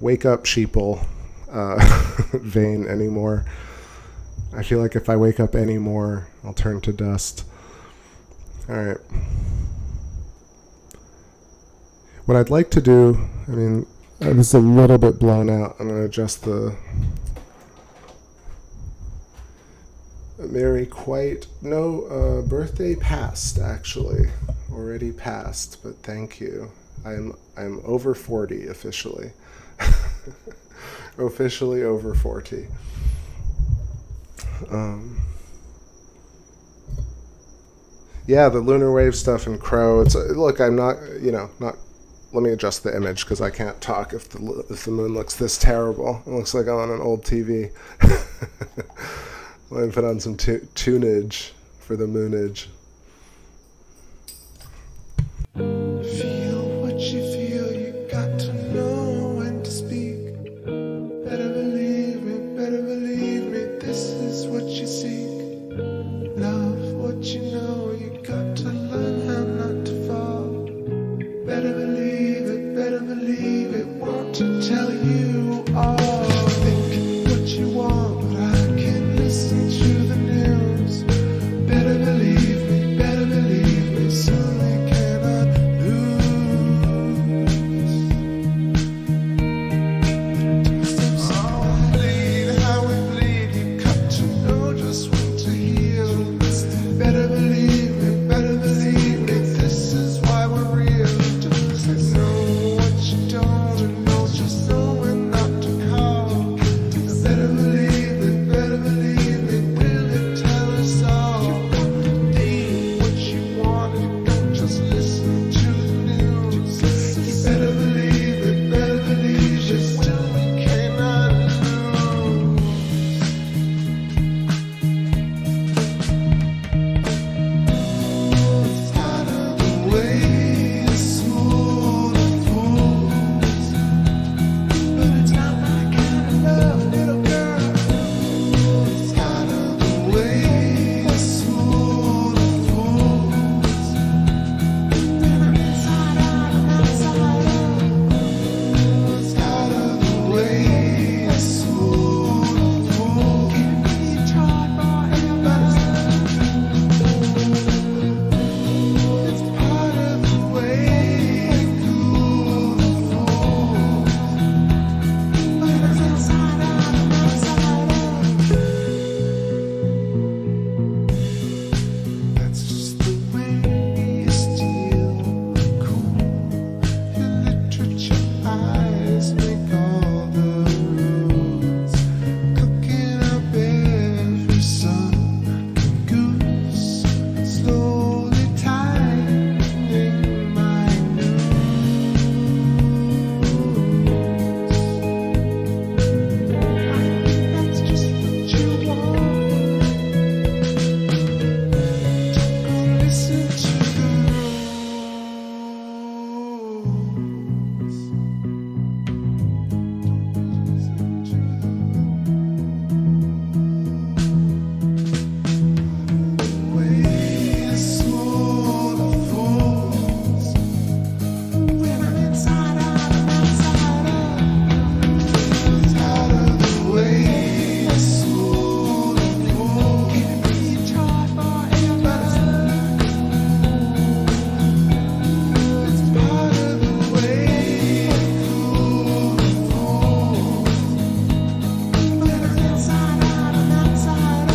wake up sheeple vein anymore. I feel like if I wake up anymore, I'll turn to dust. All right. What I'd like to do, I mean, it was a little bit blown out. I'm going to adjust the... Mary Quite... No, birthday passed, actually. Already passed, but thank you. I'm over 40 officially. Officially over 40. Yeah, the lunar wave stuff in Crow. Look, I'm not, not. Let me adjust the image because I can't talk if the moon looks this terrible. It looks like I'm on an old TV. Let me put on some tunage. for the moonage. Feel what you feel, you got to know when to speak. Better believe me, this is what you seek. Love what you know, you got to learn how not to fall. Better believe it, want to tell you all. Think what you want, but I can listen to the news. Better believe me, soon we cannot lose. Oh, bleed, how we bleed, you got to know just when to heal. Better believe me, this is why we're real. Just know what you don't, and know just know when not to call. Better believe me, will it tell us all? Think what you want, and don't just listen to the news. Better believe it, still we cannot lose. Out of the way, smooth and fools. But it's not my kind of love, little girl. Out of the way, smooth and fools. When I'm inside out, I'm outside out. Out of the way, smooth and fools. Can be tried forever. It's part of the way, cool and fools. When I'm inside out, I'm outside out. That's just the way you steal cool. In literature, eyes make all the rules. Cooking up every sun and goose. Slowly tightening my noose. That's just what you want. Don't listen to the rules. Listen to the way smooth and fools. When I'm inside out, I'm outside out. Out of the way, smooth and fools. Can be tried forever. It's part of the way, cool and fools. When I'm inside out, I'm outside out.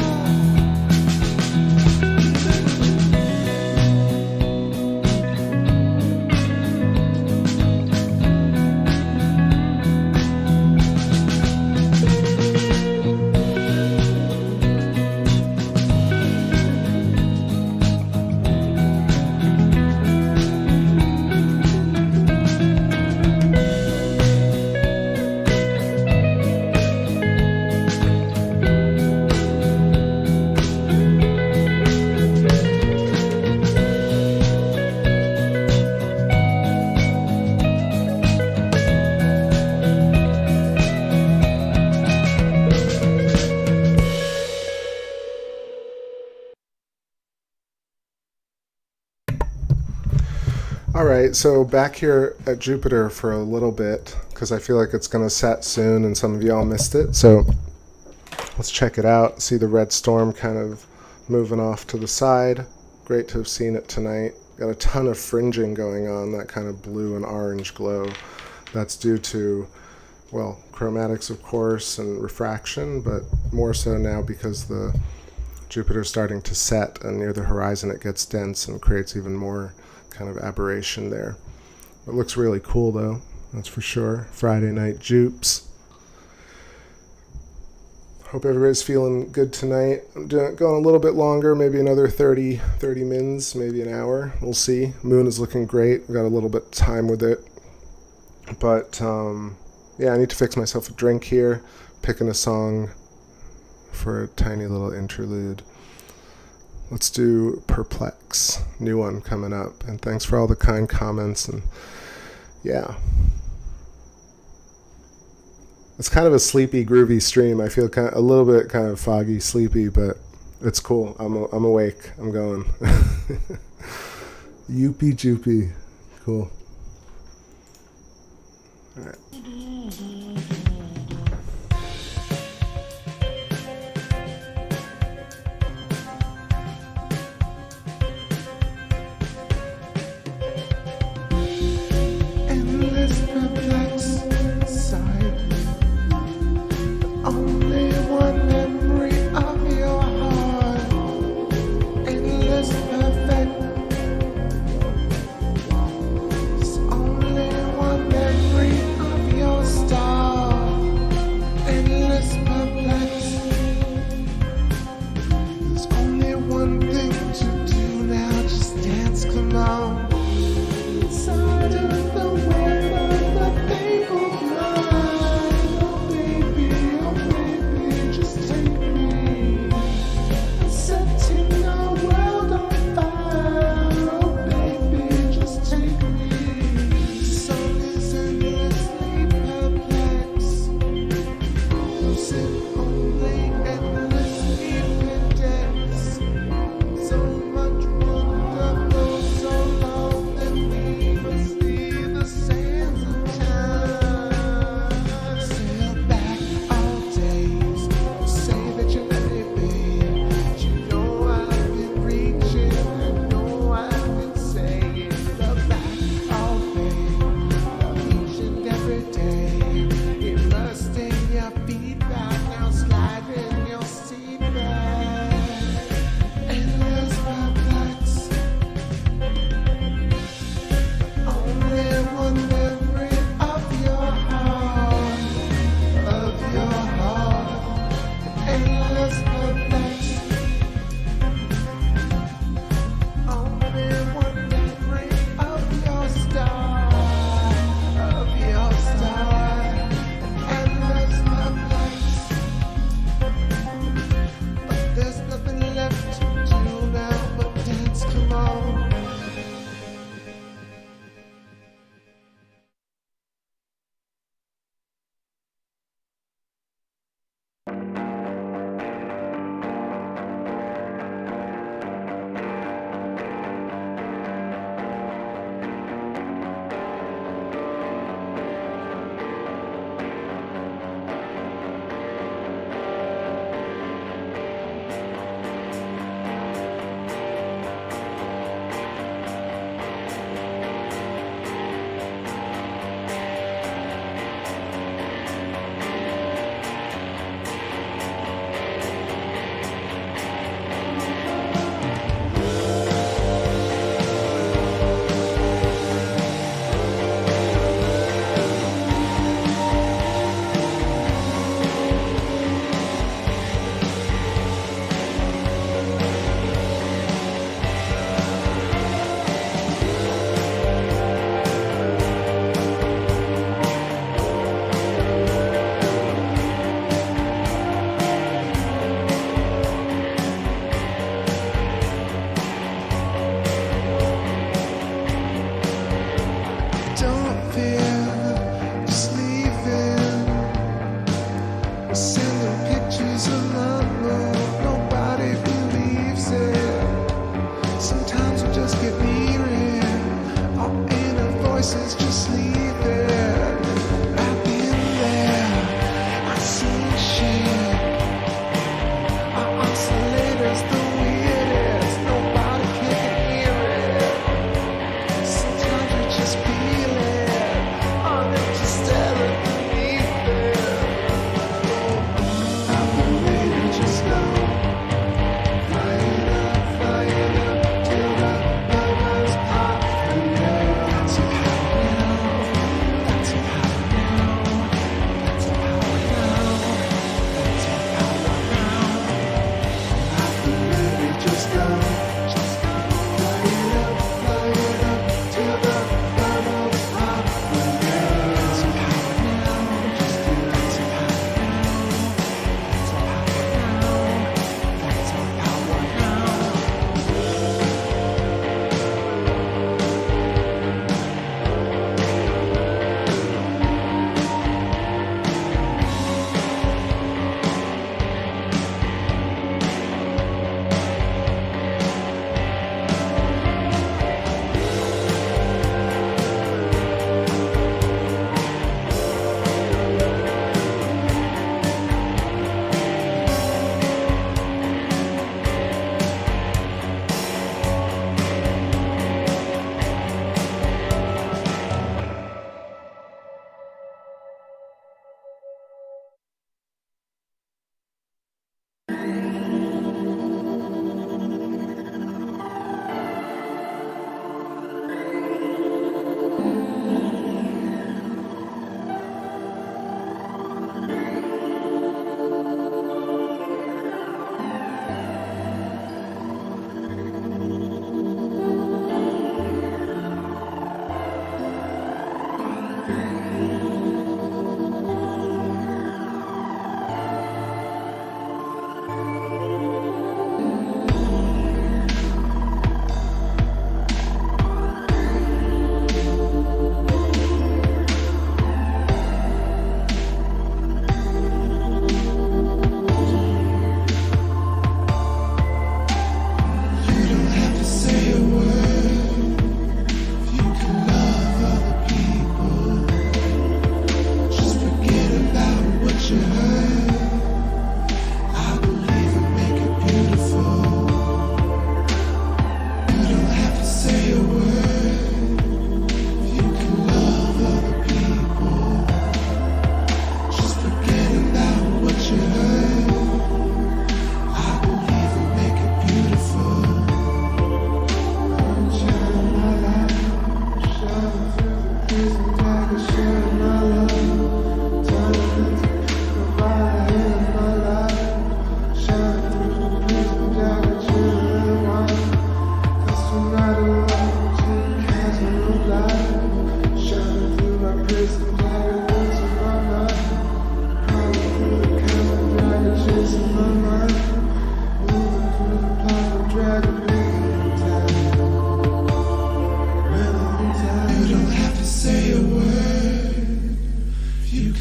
Alright, so back here at Jupiter for a little bit, because I feel like it's going to set soon and some of y'all missed it. So let's check it out. See the red storm kind of moving off to the side. Great to have seen it tonight. Got a ton of fringing going on, that kind of blue and orange glow. That's due to, well, chromatics of course and refraction, but more so now because the Jupiter's starting to set and near the horizon it gets dense and creates even more kind of aberration there. It looks really cool though, that's for sure. Friday night jupes. Hope everybody's feeling good tonight. I'm going a little bit longer, maybe another 30 mins, maybe an hour. We'll see. Moon is looking great. We've got a little bit of time with it. But yeah, I need to fix myself a drink here. Picking a song for a tiny little interlude. let's do Perplex, new one coming up. And thanks for all the kind comments. And yeah, it's kind of a sleepy, groovy stream. I feel a little bit kind of foggy, sleepy, but it's cool. I'm awake. I'm going. Yoopy joopy. Cool. All right. Endless perplex inside me. Only one memory of your heart. Endless perfect. There's only one memory of your star.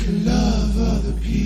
can love other people.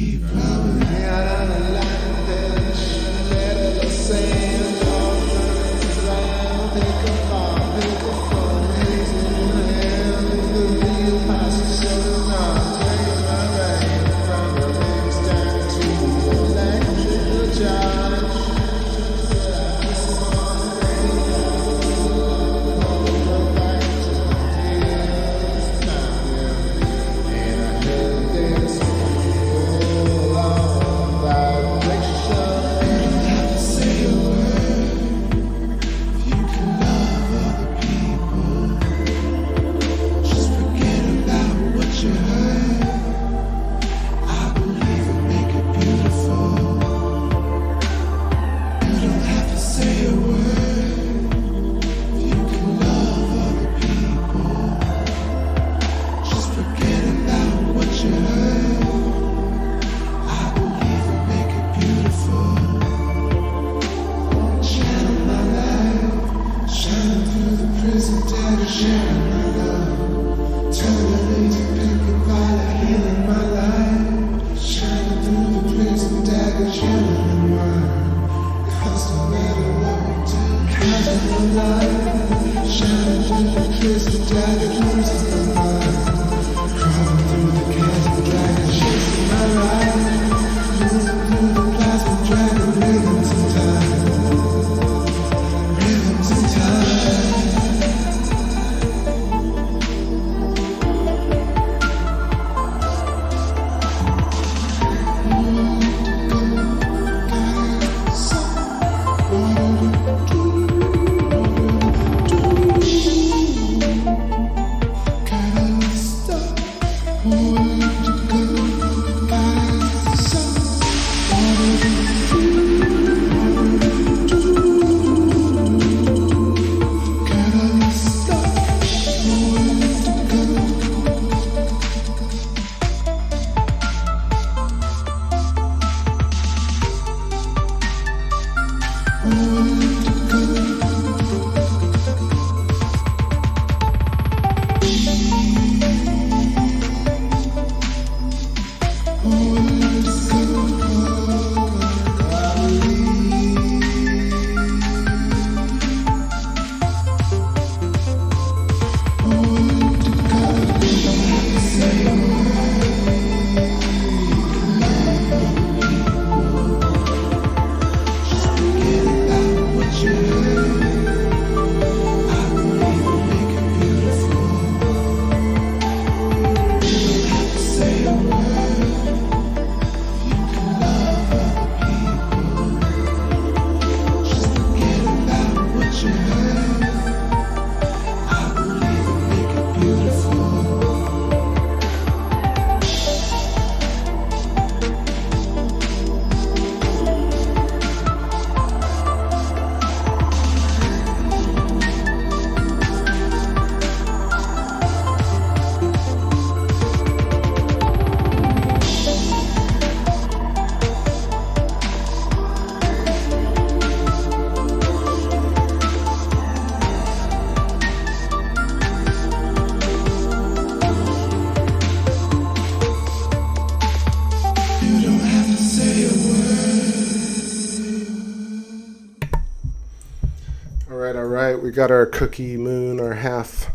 We got our cookie moon, our half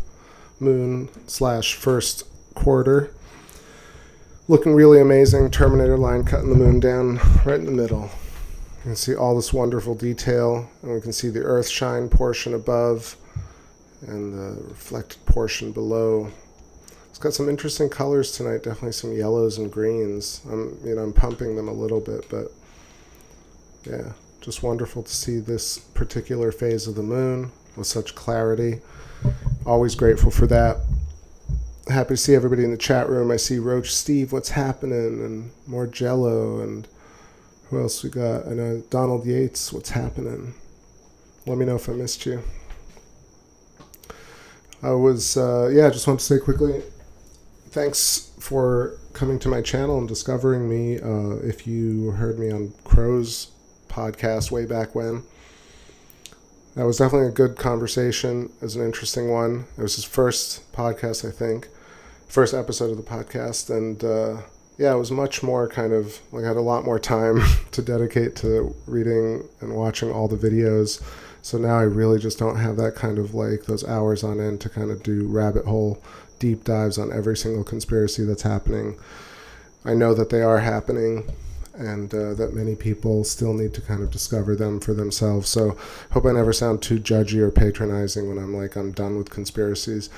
moon / first quarter. Looking really amazing. Terminator line cutting the moon down right in the middle. You can see all this wonderful detail, and we can see the earth shine portion above and the reflected portion below. It's got some interesting colors tonight, definitely some yellows and greens. I'm pumping them a little bit, but yeah, just wonderful to see this particular phase of the moon with such clarity. Always grateful for that. Happy to see everybody in the chat room. I see Roach Steve, what's happening? And more Jello. And who else we got? I know Donald Yates, what's happening? Let me know if I missed you. I was, just want to say quickly, thanks for coming to my channel and discovering me. If you heard me on Crow's podcast way back when, that was definitely a good conversation. It was an interesting one. It was his first podcast, I think. First episode of the podcast. And yeah, it was much more kind of, like, I had a lot more time to dedicate to reading and watching all the videos. So now I really just don't have that kind of, like, those hours on end to kind of do rabbit hole deep dives on every single conspiracy that's happening. I know that they are happening, and that many people still need to kind of discover them for themselves. So hope I never sound too judgy or patronizing when I'm like, I'm done with conspiracies.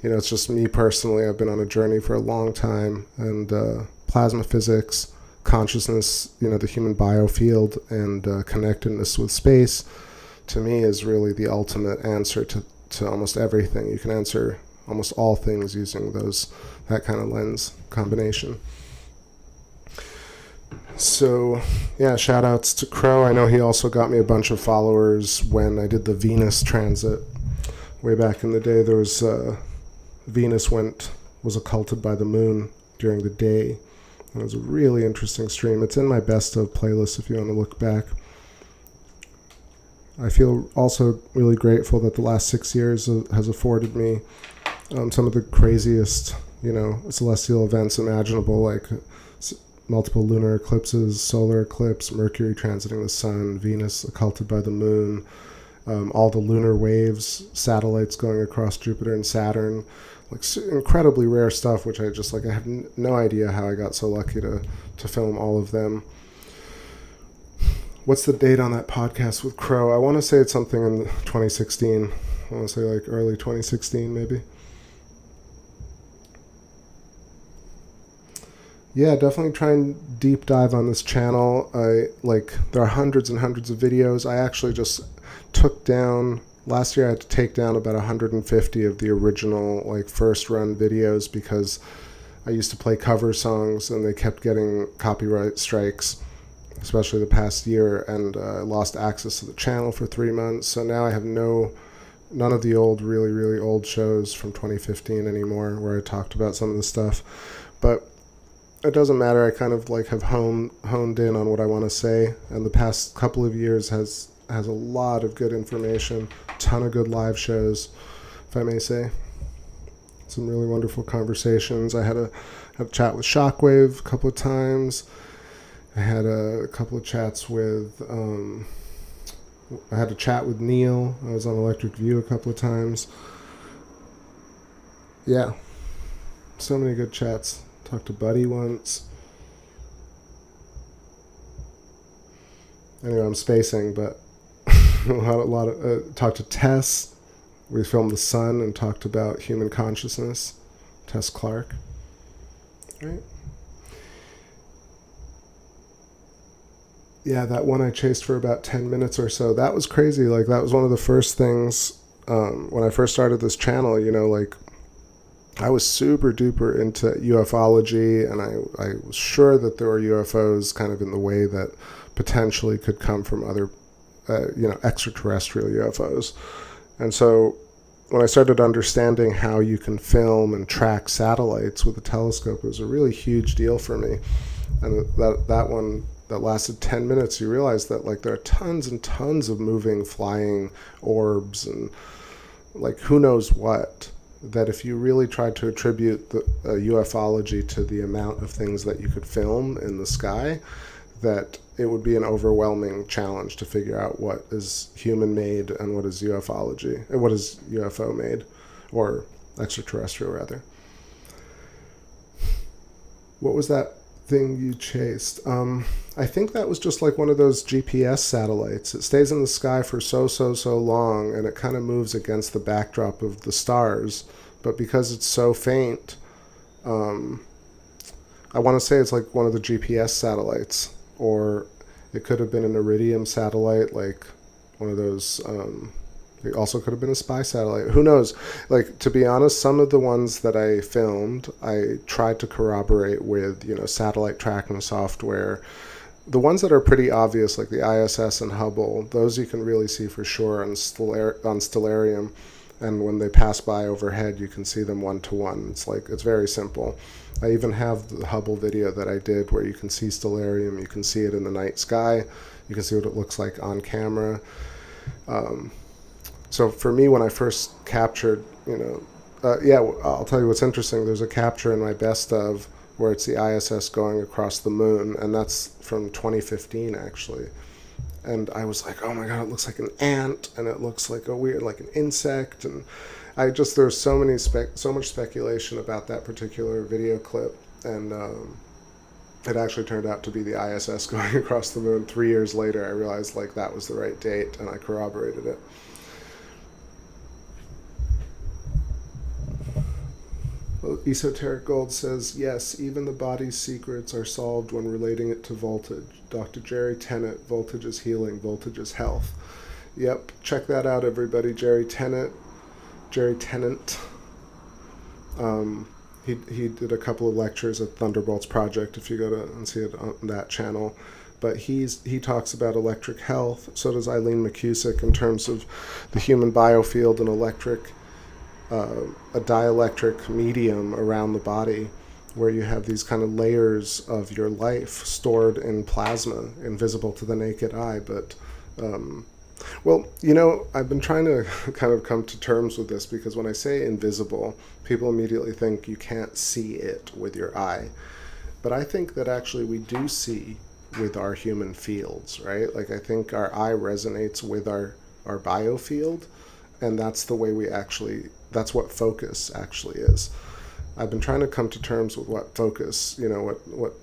You know, it's just me personally. I've been on a journey for a long time, and plasma physics, consciousness, you know, the human biofield, and connectedness with space, to me, is really the ultimate answer to almost everything. You can answer almost all things using that kind of lens combination. So, yeah, shout outs to Crow. I know he also got me a bunch of followers when I did the Venus transit. Way back in the day, there was Venus was occulted by the moon during the day. It was a really interesting stream. It's in my best of playlist if you want to look back. I feel also really grateful that the last 6 years has afforded me some of the craziest, you know, celestial events imaginable, like multiple lunar eclipses, solar eclipse, Mercury transiting the sun, Venus occulted by the moon, all the lunar waves, satellites going across Jupiter and Saturn, like incredibly rare stuff, which I just, like, I have no idea how I got so lucky to film all of them. What's the date on that podcast with Crow? I want to say it's something in 2016. I want to say like early 2016 maybe. Yeah, definitely try and deep dive on this channel. There are hundreds and hundreds of videos. I actually just took down, last year I had to take down about 150 of the original, like, first run videos, because I used to play cover songs and they kept getting copyright strikes, especially the past year, and I lost access to the channel for 3 months. So now I have none of the old, really, really old shows from 2015 anymore where I talked about some of the stuff. But it doesn't matter. I kind of, like, have honed in on what I want to say, and the past couple of years has a lot of good information, a ton of good live shows, if I may say. Some really wonderful conversations. I had a chat with Shockwave a couple of times. I had a couple of chats with, I had a chat with Neil. I was on Electric View a couple of times. Yeah, so many good chats. Talked to Buddy once. Anyway, I'm spacing, but a lot of talked to Tess. We filmed The Sun and talked about human consciousness. Tess Clark. Right? Yeah, that one I chased for about 10 minutes or so. That was crazy. Like, that was one of the first things when I first started this channel, you know, like, I was super duper into ufology, and I was sure that there were UFOs kind of in the way that potentially could come from other, extraterrestrial UFOs. And so when I started understanding how you can film and track satellites with a telescope, it was a really huge deal for me. And that one that lasted 10 minutes, you realize that, like, there are tons and tons of moving, flying orbs and, like, who knows what, that if you really tried to attribute the ufology to the amount of things that you could film in the sky, that it would be an overwhelming challenge to figure out what is human-made and what is ufology, and what is UFO-made, or extraterrestrial, rather. What was that thing you chased? I think that was just like one of those GPS satellites. It stays in the sky for so long, and it kind of moves against the backdrop of the stars. But because it's so faint, I want to say it's like one of the GPS satellites, or it could have been an Iridium satellite, like one of those. It also could have been a spy satellite. Who knows? Like, to be honest, some of the ones that I filmed, I tried to corroborate with, satellite tracking software. The ones that are pretty obvious, like the ISS and Hubble, those you can really see for sure on Stellarium. And when they pass by overhead, you can see them one-to-one. It's very simple. I even have the Hubble video that I did where you can see Stellarium. You can see it in the night sky. You can see what it looks like on camera. So for me, when I first captured, I'll tell you what's interesting. There's a capture in my best of where it's the ISS going across the moon, and that's from 2015 actually. And I was like, oh my god, it looks like an ant, and it looks like a weird, like an insect, and there's so much speculation about that particular video clip, and it actually turned out to be the ISS going across the moon. 3 years later, I realized like that was the right date, and I corroborated it. Well, Esoteric Gold says, yes, even the body's secrets are solved when relating it to voltage. Dr. Jerry Tennant, voltage is healing, voltage is health. Yep, check that out, everybody. Jerry Tennant. He did a couple of lectures at Thunderbolts Project, if you go to and see it on that channel. But he talks about electric health. So does Eileen McCusick, in terms of the human biofield and a dielectric medium around the body, where you have these kind of layers of your life stored in plasma, invisible to the naked eye. But well, you know, I've been trying to kind of come to terms with this, because when I say invisible, people immediately think you can't see it with your eye. But I think that actually we do see with our human fields, right? Like, I think our eye resonates with our biofield, and that's the way that's what focus actually is. I've been trying to come to terms with what focus, you know, what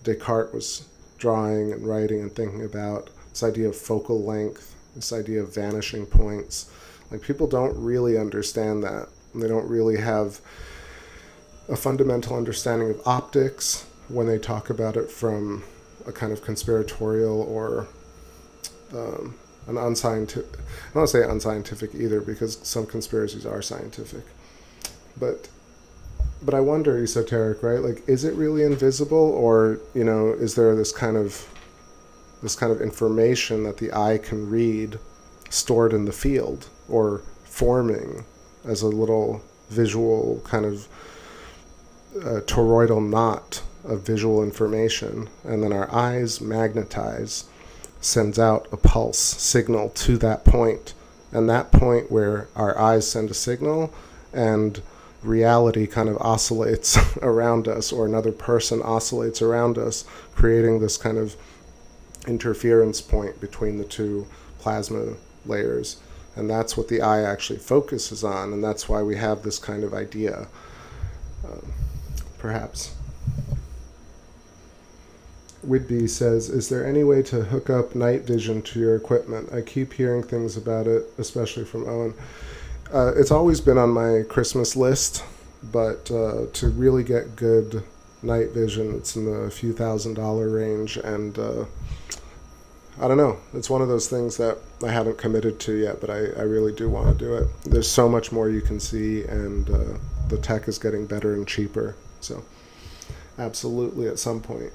Descartes was drawing and writing and thinking about, this idea of focal length, this idea of vanishing points. Like, people don't really understand that. They don't really have a fundamental understanding of optics when they talk about it from a kind of conspiratorial or an unscientific. I don't want to say unscientific either, because some conspiracies are scientific. But I wonder, esoteric, right? Like, is it really invisible, or, you know, is there this kind of information that the eye can read stored in the field, or forming as a little visual kind of toroidal knot of visual information, and then our eyes magnetize, sends out a pulse signal to that point, and that point where our eyes send a signal and reality kind of oscillates around us, or another person oscillates around us, creating this kind of interference point between the two plasma layers. And that's what the eye actually focuses on, and that's why we have this kind of idea, perhaps. Whitby says, is there any way to hook up night vision to your equipment? I keep hearing things about it, especially from Owen. It's always been on my Christmas list, but to really get good night vision, it's in the few $1,000 range, and I don't know. It's one of those things that I haven't committed to yet, but I really do want to do it. There's so much more you can see, and the tech is getting better and cheaper. So absolutely at some point.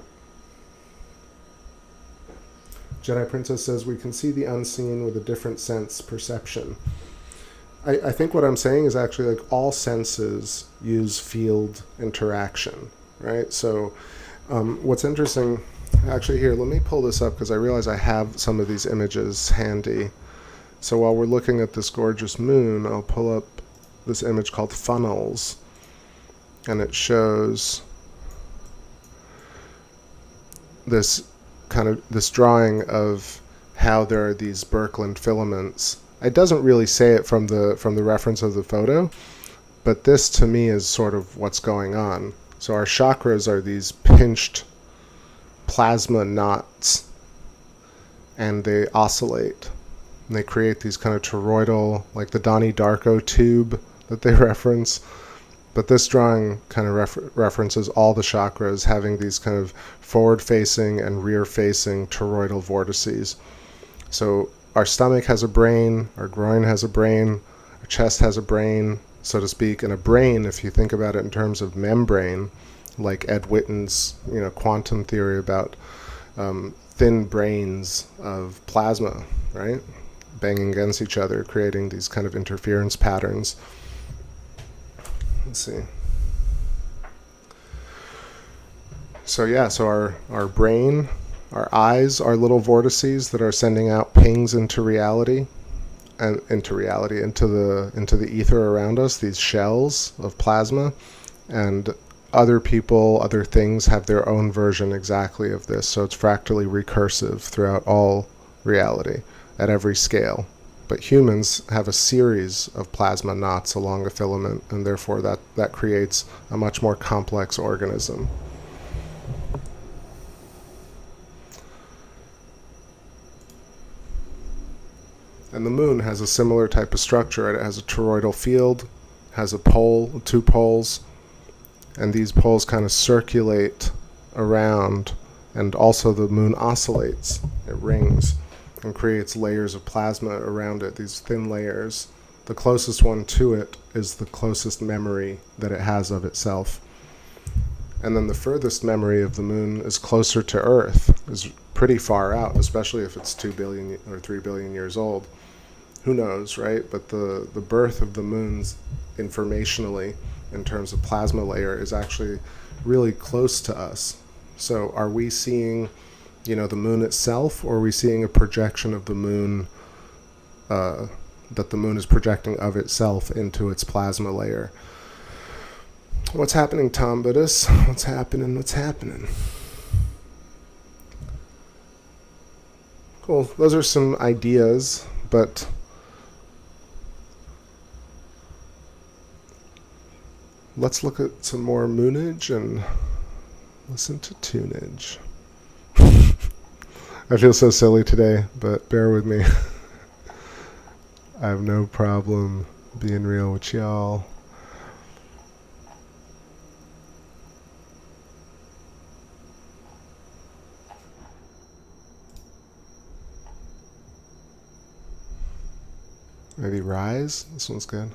Jedi Princess says, we can see the unseen with a different sense perception. I think what I'm saying is actually, like, all senses use field interaction, right? So what's interesting, actually, here, let me pull this up, because I realize I have some of these images handy. So while we're looking at this gorgeous moon, I'll pull up this image called Funnels, and it shows this drawing of how there are these Birkeland filaments. It doesn't really say it from the reference of the photo, but this to me is sort of what's going on. So our chakras are these pinched plasma knots, and they oscillate, and they create these kind of toroidal, like the Donnie Darko tube that they reference. But this drawing kind of references all the chakras having these kind of forward-facing and rear-facing toroidal vortices. So our stomach has a brain, our groin has a brain, our chest has a brain, so to speak. And a brain, if you think about it in terms of membrane, like Ed Witten's, you know, quantum theory about thin brains of plasma, right, banging against each other, creating these kind of interference patterns. Let's see. So yeah, so our brain, our eyes are little vortices that are sending out pings into reality, and into the ether around us, these shells of plasma, and other people, other things have their own version exactly of this, so it's fractally recursive throughout all reality at every scale. But humans have a series of plasma knots along a filament, and therefore that creates a much more complex organism. And the moon has a similar type of structure. It has a toroidal field, has a pole, 2 poles, and these poles kind of circulate around, and also the moon oscillates. It rings and creates layers of plasma around it, these thin layers. The closest one to it is the closest memory that it has of itself. And then the furthest memory of the moon is closer to Earth, is pretty far out, especially if it's 2 billion or 3 billion years old. Who knows, right? But the birth of the moons informationally in terms of plasma layer is actually really close to us. So are we seeing, the moon itself, or are we seeing a projection of the moon, that the moon is projecting of itself into its plasma layer? What's happening, Tom Budis? What's happening? Cool. Those are some ideas, but let's look at some more moonage and listen to tunage. I feel so silly today, but bear with me. I have no problem being real with y'all. Maybe Rise? This one's good.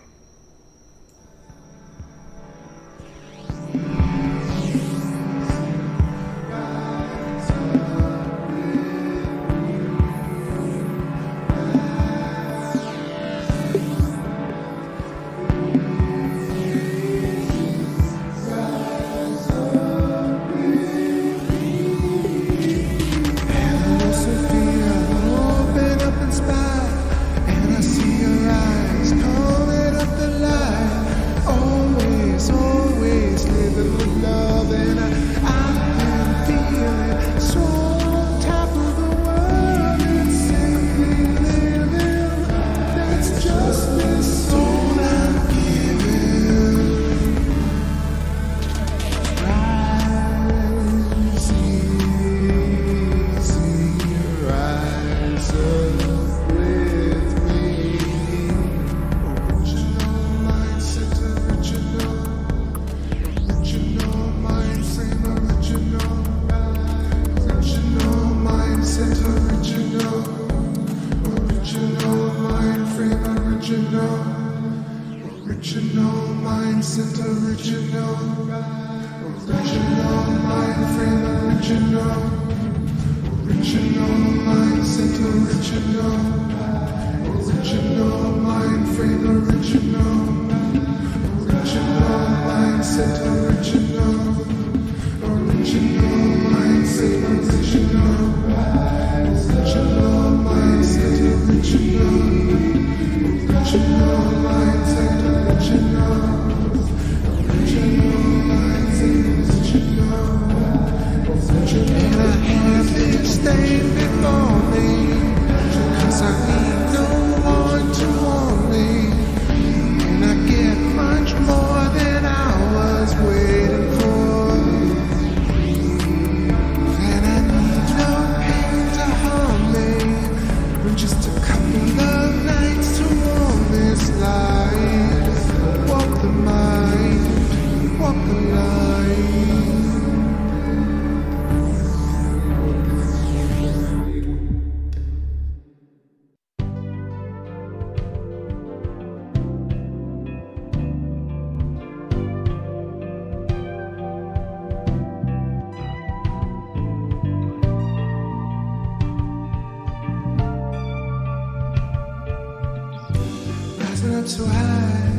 So high,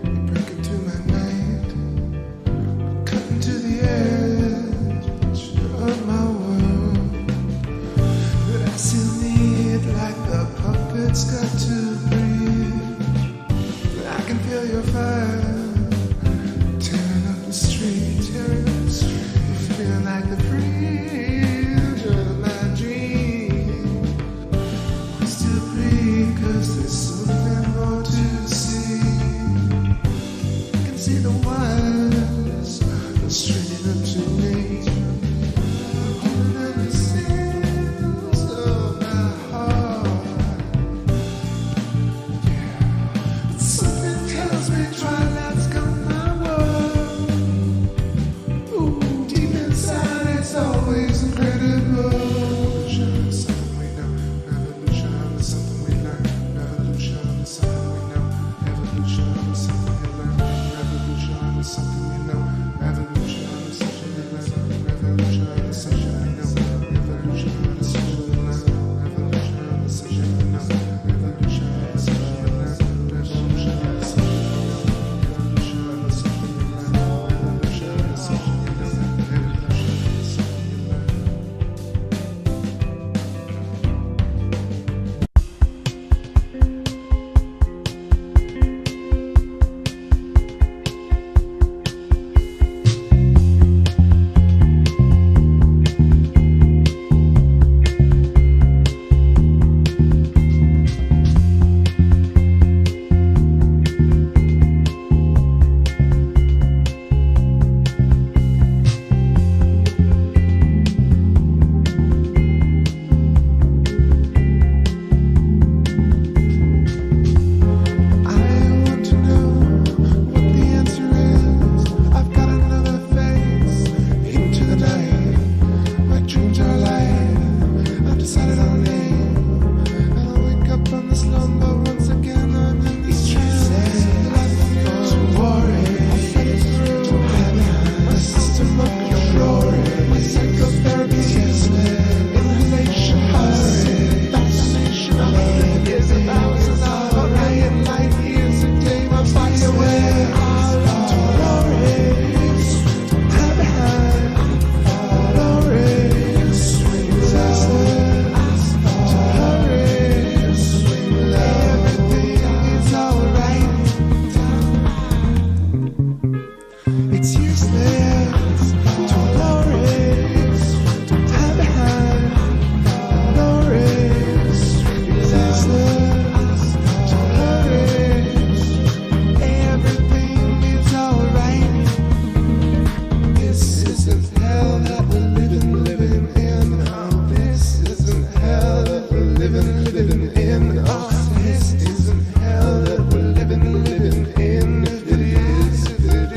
you break into my night, cutting to the edge of my world. But I still need, like the puppets got to breathe. But I can feel your fire tearing up the street. You're like the fringe of my dream. We still breathe 'cause there's something more to see. I can see the wires straining up to me. Holding every sense of my heart. Yeah. Something tells me twilight's come my way. Ooh, deep inside it's always incredible. Revolution, something we know. Revolution, something we learn. Revolution, something we know. Evolution, something we learn. Revolution, something we know. Revolution, something we learn. Revolution, something we know. Revolution, something we learn. Revolution, something we know. Revolution, something we learn. Revolution, something we know. Revolution, something we learn. Revolution, something we know. Revolution, something we learn. I want to know what the answer is. I've got another face into the night. My dreams are alive. I've decided on name. And I'll wake up from the slumber once again. I'm in these trances. To worry, I said it's through. To have my system of control. My psychotherapy is inhalation, fascination. Years of hours is all right. And life is a day. My body aware. To worry, have a hand. Worry, swing low. To hurry, swing low. Everything is alright. It's useless to worry. Have a hand. Worry, it's useless to hurry. Everything is alright. This isn't hell that we're living in. Oh, this isn't hell that we're living in. Oh, this isn't hell that we're living in. If it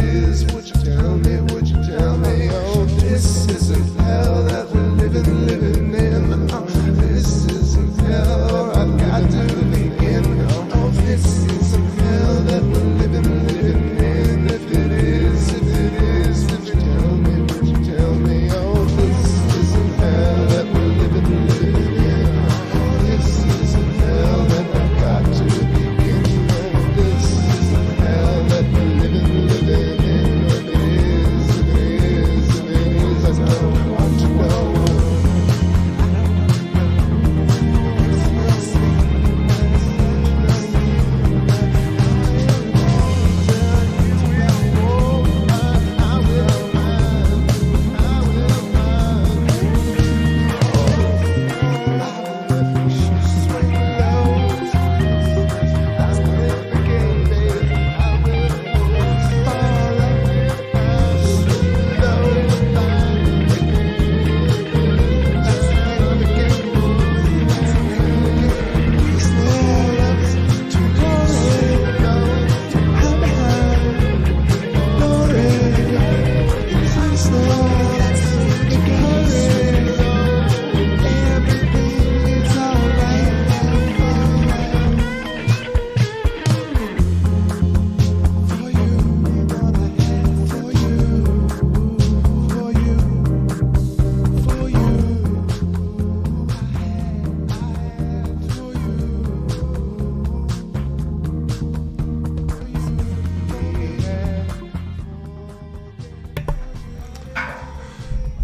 is, would you tell me? Would you tell me? Oh, this isn't hell that we're living in. Oh, this isn't hell, or I've got to be in. Oh, this isn't hell that we're living in. If it is, would you tell me? Would you tell me? Oh, this isn't hell that we're living in. Oh, this isn't hell that I've got to be in. Oh, this isn't hell that we're living in. If it is, I don't want to know.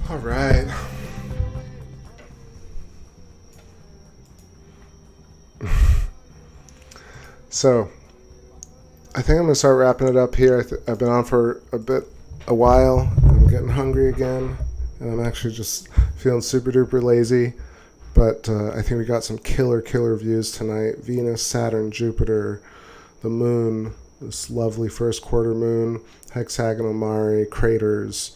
All right. So, I think I'm going to start wrapping it up here. I've been on for a while. I'm getting hungry again. and I'm actually just feeling super duper lazy. But I think we got some killer views tonight. Venus, Saturn, Jupiter, the moon, this lovely first quarter moon, hexagonal mare, craters,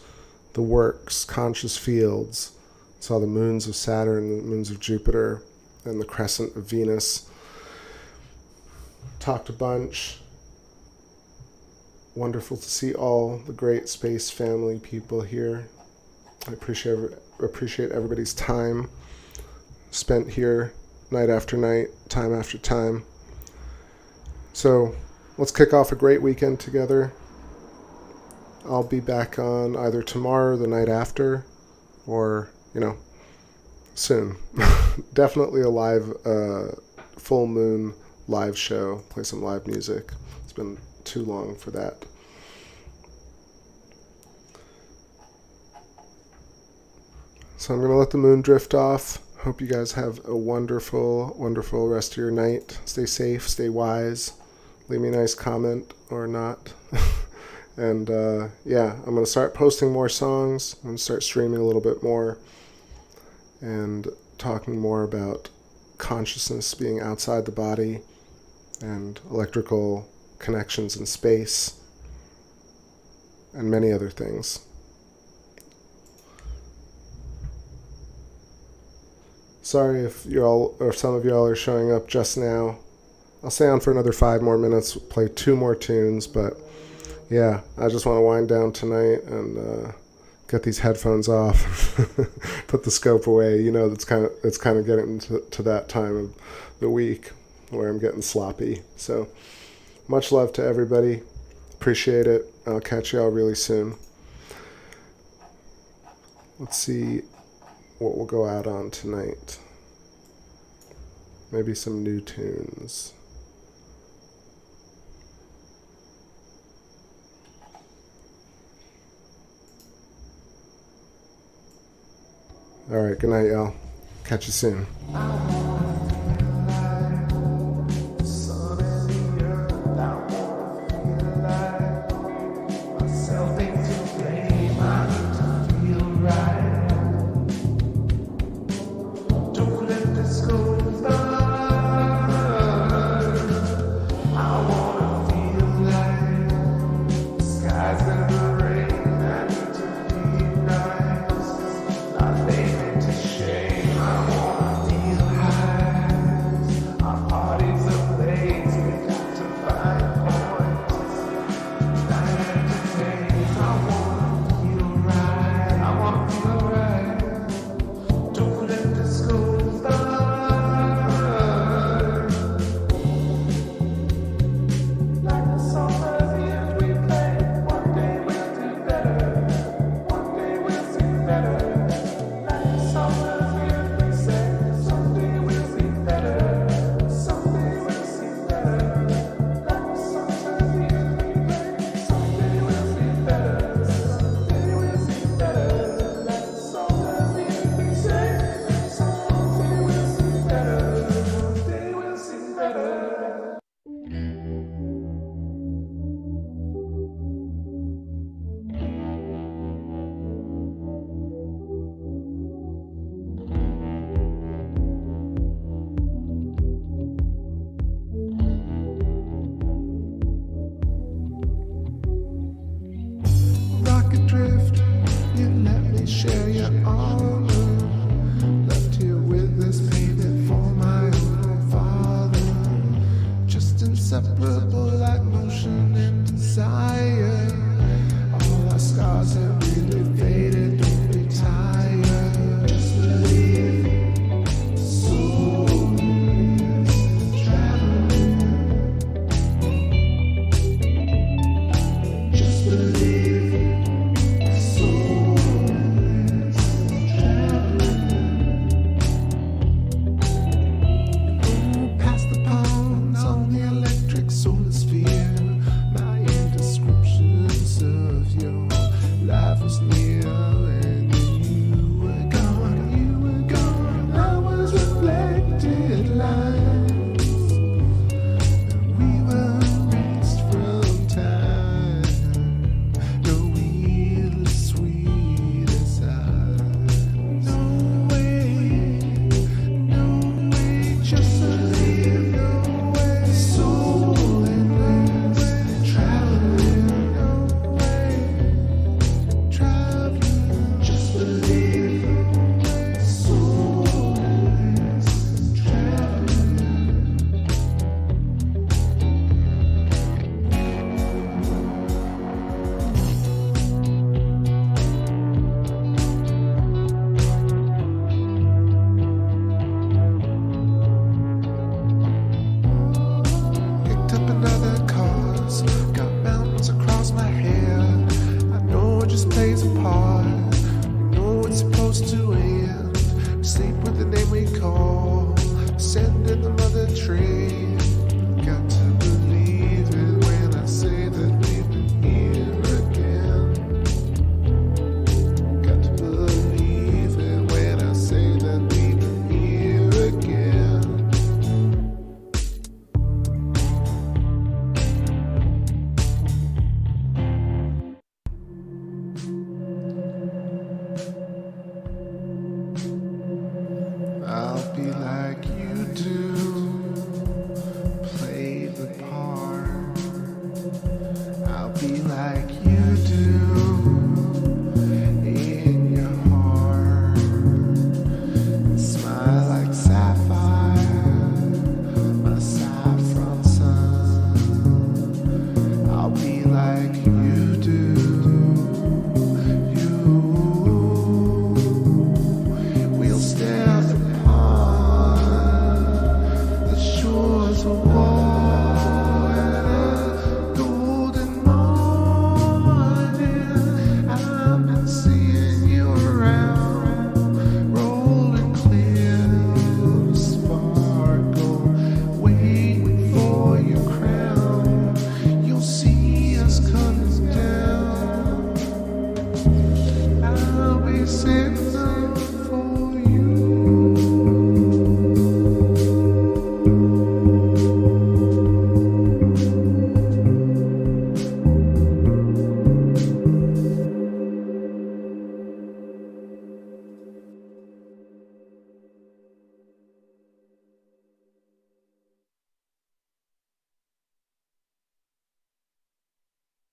the works, conscious fields. Saw the moons of Saturn, the moons of Jupiter, and the crescent of Venus. Talked a bunch. Wonderful to see all the great space family people here. I appreciate everybody's time spent here night after night, time after time. So let's kick off a great weekend together. I'll be back on either tomorrow or the night after, or, soon. Definitely a live, full moon live show, play some live music. It's been too long for that. So I'm going to let the moon drift off. Hope you guys have a wonderful rest of your night. Stay safe, stay wise. Leave me a nice comment or not. And I'm going to start posting more songs. I'm going to start streaming a little bit more and talking more about consciousness being outside the body and electrical connections in space and many other things. Sorry if some of y'all are showing up just now. I'll stay on for another 5 more minutes, play 2 more tunes, but yeah, I just want to wind down tonight and get these headphones off, put the scope away. It's kind of getting to that time of the week where I'm getting sloppy. So much love to everybody. Appreciate it. I'll catch y'all really soon. Let's see what we'll go out on tonight. Maybe some new tunes. All right, good night, y'all. Catch you soon. Rocket drift, you let me share your arms.